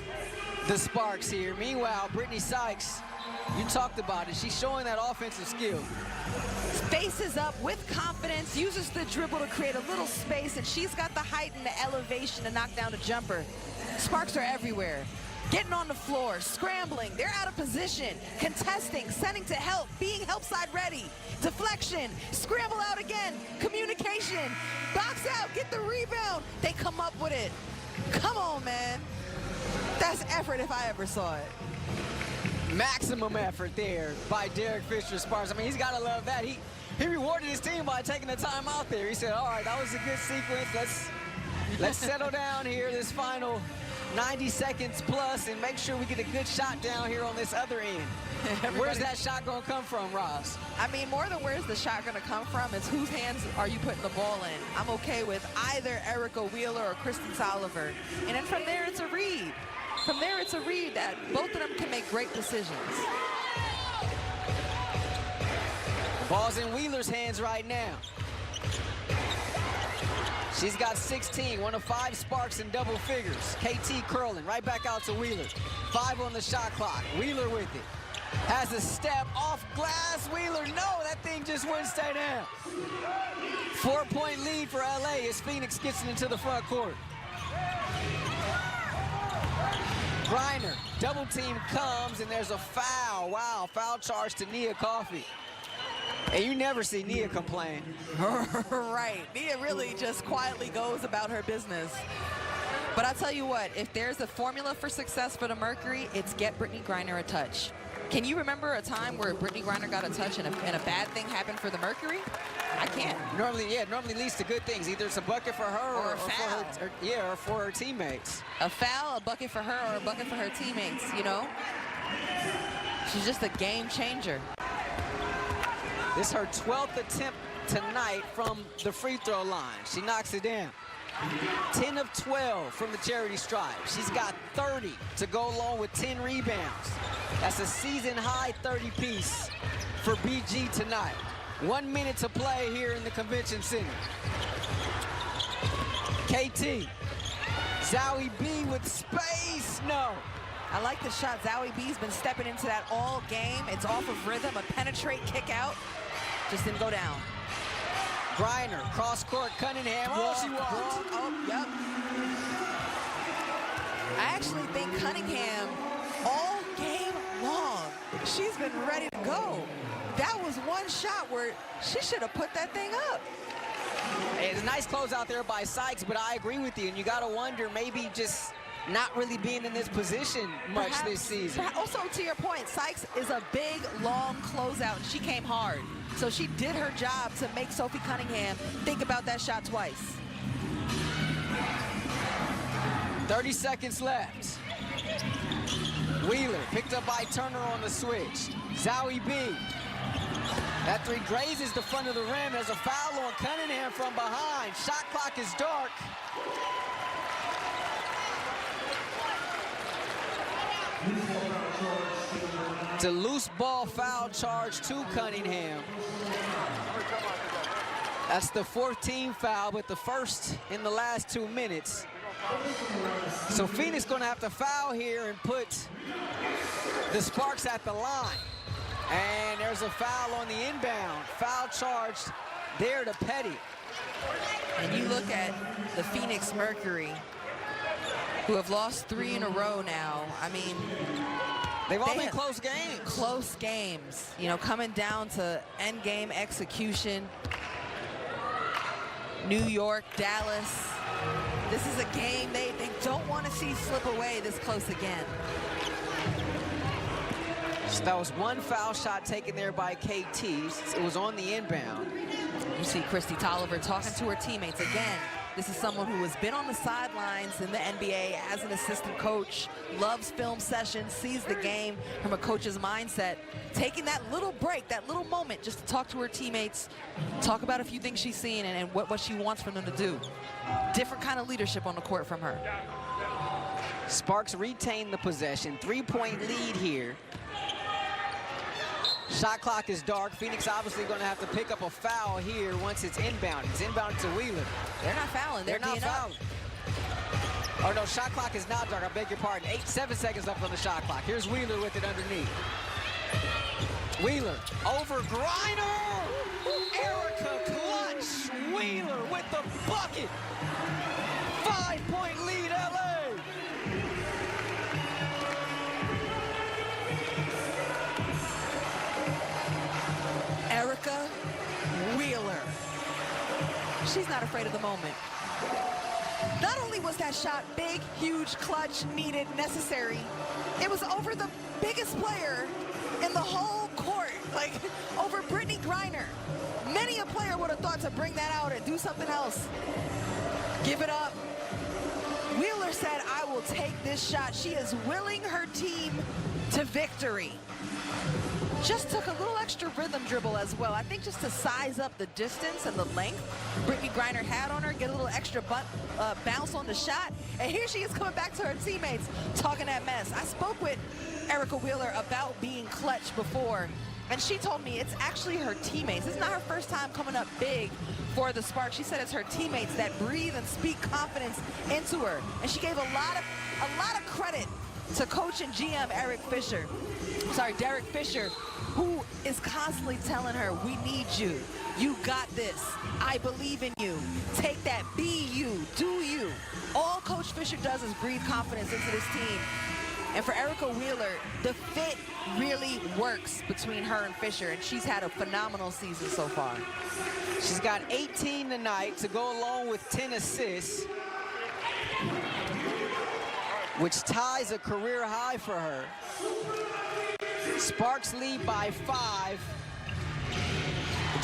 the Sparks here. Meanwhile, Brittany Sykes, you talked about it. She's showing that offensive skill. Faces up with confidence, uses the dribble to create a little space, and she's got the height and the elevation to knock down a jumper. Sparks are everywhere. Getting on the floor, scrambling, they're out of position, contesting, sending to help, being help side ready, deflection, scramble out again, communication, box out, get the rebound. They come up with it. Come on, man. That's effort if I ever saw it. Maximum effort there by Derek Fisher Sparks. I mean, he's got to love that. He rewarded his team by taking the time out there. He said, all right, that was a good sequence. Let's settle down here this final 90 seconds plus and make sure we get a good shot down here on this other end. Where's that shot going to come from, Roz? I mean, more than where's the shot going to come from, it's whose hands are you putting the ball in. I'm okay with either Erica Wheeler or Kristen Oliver. And then from there, it's a read. From there, it's a read that both of them can make great decisions. The ball's in Wheeler's hands right now. She's got 16, one of 5 Sparks in double figures. KT curling, right back out to Wheeler. 5 on the shot clock. Wheeler with it. Has a step off glass. Wheeler, no, that thing just wouldn't stay down. 4-point lead for LA as Phoenix gets it into the front court. Griner, double team comes, and there's a foul. Wow, foul charge to Nia Coffey. And you never see Nia complain. Right. Nia really just quietly goes about her business. But I'll tell you what, if there's a formula for success for the Mercury, it's get Brittany Griner a touch. Can you remember a time where Brittany Griner got a touch and a bad thing happened for the Mercury? I can't. Normally leads to good things. Either it's a bucket for her or a foul. or for her teammates. A foul, a bucket for her, or a bucket for her teammates, you know? She's just a game changer. This is her 12th attempt tonight from the free throw line. She knocks it down. 10 of 12 from the charity stripe. She's got 30 to go along with 10 rebounds. That's a season high 30 piece for BG tonight. 1 minute to play here in the convention center. KT. Zowie B with space. No. I like the shot. Zowie B's been stepping into that all game. It's off of rhythm, a penetrate kick out. Just didn't go down. Griner, cross court, Cunningham. Oh, she walked. Oh, yep. I actually think Cunningham, all game long, she's been ready to go. That was one shot where she should have put that thing up. It's a nice close out there by Sykes, but I agree with you. And you got to wonder, maybe just not really being in this position much this season. Also, to your point, Sykes is a big, long closeout, and she came hard. So she did her job to make Sophie Cunningham think about that shot twice. 30 seconds left. Wheeler picked up by Turner on the switch. Zowie B. That three grazes the front of the rim. There's a foul on Cunningham from behind. Shot clock is dark. It's a loose ball foul charge to Cunningham. That's the 14th foul, but the first in the last 2 minutes. So Phoenix gonna have to foul here and put the Sparks at the line. And there's a foul on the inbound. Foul charged there to Petty. And you look at the Phoenix Mercury, who have lost 3 in a row now. I mean, they've all been close games. Close games, you know, coming down to end game execution. New York, Dallas. This is a game they don't want to see slip away this close again. So that was one foul shot taken there by KT. It was on the inbound. You see Christy Tolliver talking to her teammates again. This is someone who has been on the sidelines in the NBA as an assistant coach, loves film sessions, sees the game from a coach's mindset, taking that little break, that little moment just to talk to her teammates, talk about a few things she's seen and what she wants from them to do. Different kind of leadership on the court from her. Sparks retain the possession. 3-point lead here. Shot clock is dark. Phoenix obviously going to have to pick up a foul here once it's inbound. It's inbound to Wheeler. They're not fouling. They're not fouling. Oh, no, shot clock is not dark. I beg your pardon. 7 seconds left on the shot clock. Here's Wheeler with it underneath. Wheeler over Griner. Erica clutch. Wheeler with the bucket. 5-point lead, LA. Erica Wheeler. She's not afraid of the moment. Not only was that shot big, huge, clutch, needed, necessary, it was over the biggest player in the whole court, like over Brittany Griner. Many a player would have thought to bring that out and do something else. Give it up. Wheeler said, I will take this shot. She is willing her team to victory. Just took a little extra rhythm dribble as well. I think just to size up the distance and the length Brittany Griner had on her, get a little extra bounce on the shot. And here she is coming back to her teammates, talking that mess. I spoke with Erica Wheeler about being clutch before, and she told me it's actually her teammates. It's not her first time coming up big for the Sparks. She said it's her teammates that breathe and speak confidence into her. And she gave a lot of credit to coach and GM Derek Fisher, who is constantly telling her, we need you. You got this. I believe in you. Take that. Be you. Do you. All Coach Fisher does is breathe confidence into this team. And for Erica Wheeler, the fit really works between her and Fisher, and she's had a phenomenal season so far. She's got 18 tonight to go along with 10 assists, which ties a career high for her. Sparks lead by 5.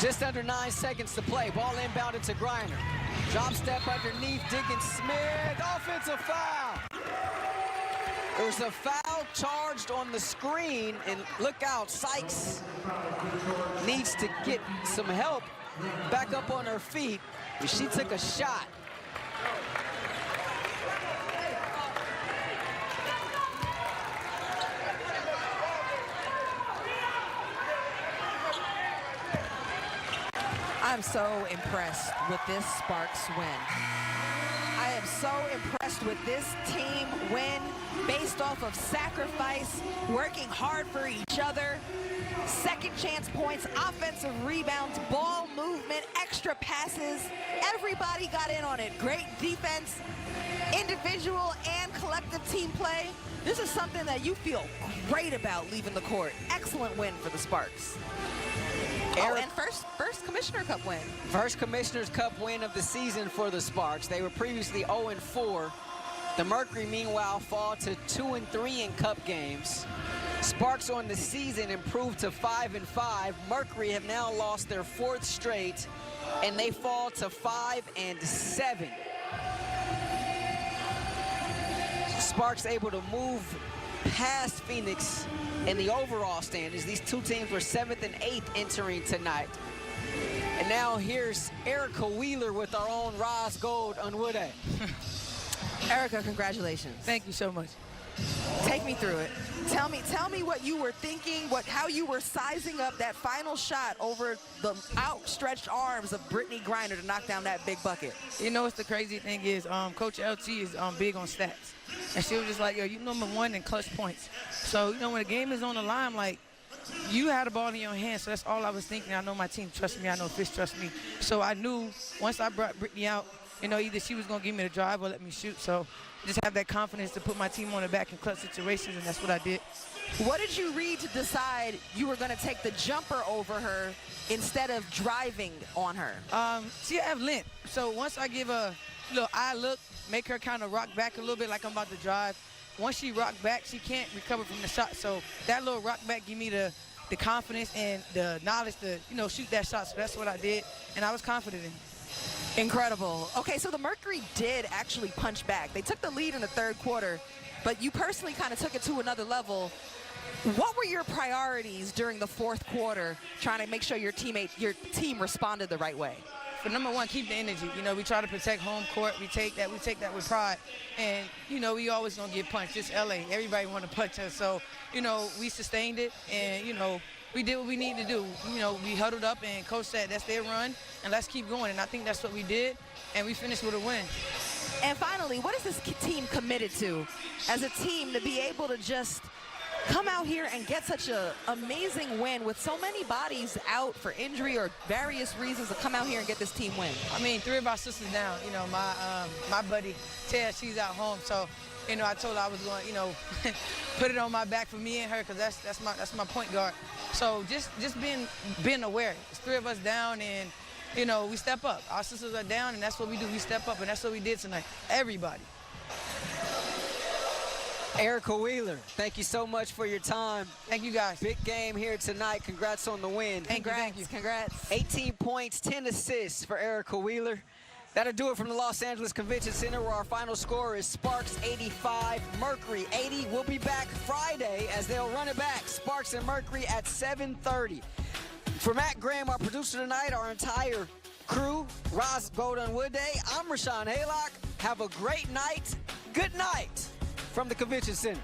Just under 9 seconds to play. Ball inbounded to Griner. Drop step underneath, Diggins Smith. Offensive foul. There's a foul charged on the screen, and look out, Sykes needs to get some help back up on her feet. She took a shot. I'm so impressed with this Sparks win. I am so impressed with this team win based off of sacrifice, working hard for each other, second chance points, offensive rebounds, ball movement, extra passes. Everybody got in on it. Great defense, individual and collective team play. This is something that you feel great about leaving the court. Excellent win for the Sparks. And first Commissioner Cup win. First Commissioner's Cup win of the season for the Sparks. They were previously 0-4. The Mercury, meanwhile, fall to 2-3 in Cup games. Sparks on the season improved to 5-5. Mercury have now lost their 4th straight, and they fall to 5-7. Sparks able to move past Phoenix in the overall standings. These two teams were 7th and 8th entering tonight. And now here's Erica Wheeler with our own Roz Gold on Woodhead. Erica, congratulations. Thank you so much. Take me through it. Tell me what you were thinking, how you were sizing up that final shot over the outstretched arms of Brittany Griner to knock down that big bucket. You know what's the crazy thing is, Coach LT is big on stats. And she was just like, yo, you #1 in clutch points. So, when the game is on the line, like, you had the ball in your hand, so that's all I was thinking. I know my team trusts me. I know Fish trusts me. So I knew once I brought Brittany out, you know, either she was going to give me the drive or let me shoot. So just have that confidence to put my team on the back in clutch situations, and that's what I did. What did you read to decide you were going to take the jumper over her instead of driving on her? She have length. So once I give a little eye look, make her kind of rock back a little bit like I'm about to drive. Once she rock back, she can't recover from the shot. So that little rock back give me the confidence and the knowledge to, you know, shoot that shot. So that's what I did, and I was confident in it. Incredible. Okay, so the Mercury did actually punch back. They took the lead in the third quarter, but you personally kind of took it to another level. What were your priorities during the fourth quarter, trying to make sure your team responded the right way? For number one, keep the energy. You know, we try to protect home court. We take that with pride. And, you know, we always gonna get punched. It's LA. Everybody want to punch us. So, you know, we sustained it, and, you know, we did what we need to do. You know, we huddled up, and coach said that's their run, and let's keep going. And I think that's what we did, and we finished with a win. And finally, what is this team committed to as a team to be able to just come out here and get such an amazing win with so many bodies out for injury or various reasons to come out here and get this team win? I mean, 3 of our sisters down. You know, my buddy Ted, she's out home, so, you know, I told her I was going to, you know, put it on my back for me and her, because that's my point guard. So just being aware. It's 3 of us down, and, you know, we step up. Our sisters are down, and that's what we do. We step up, and that's what we did tonight. Everybody. Erica Wheeler, thank you so much for your time. Thank you, guys. Big game here tonight. Congrats on the win. Thank you. Congrats. 18 points, 10 assists for Erica Wheeler. That'll do it from the Los Angeles Convention Center, where our final score is Sparks 85, Mercury 80. We'll be back Friday as they'll run it back. Sparks and Mercury at 7:30. For Matt Graham, our producer tonight, our entire crew, Roz Golden Wood Day, I'm Rashawn Haylock. Have a great night. Good night from the Convention Center.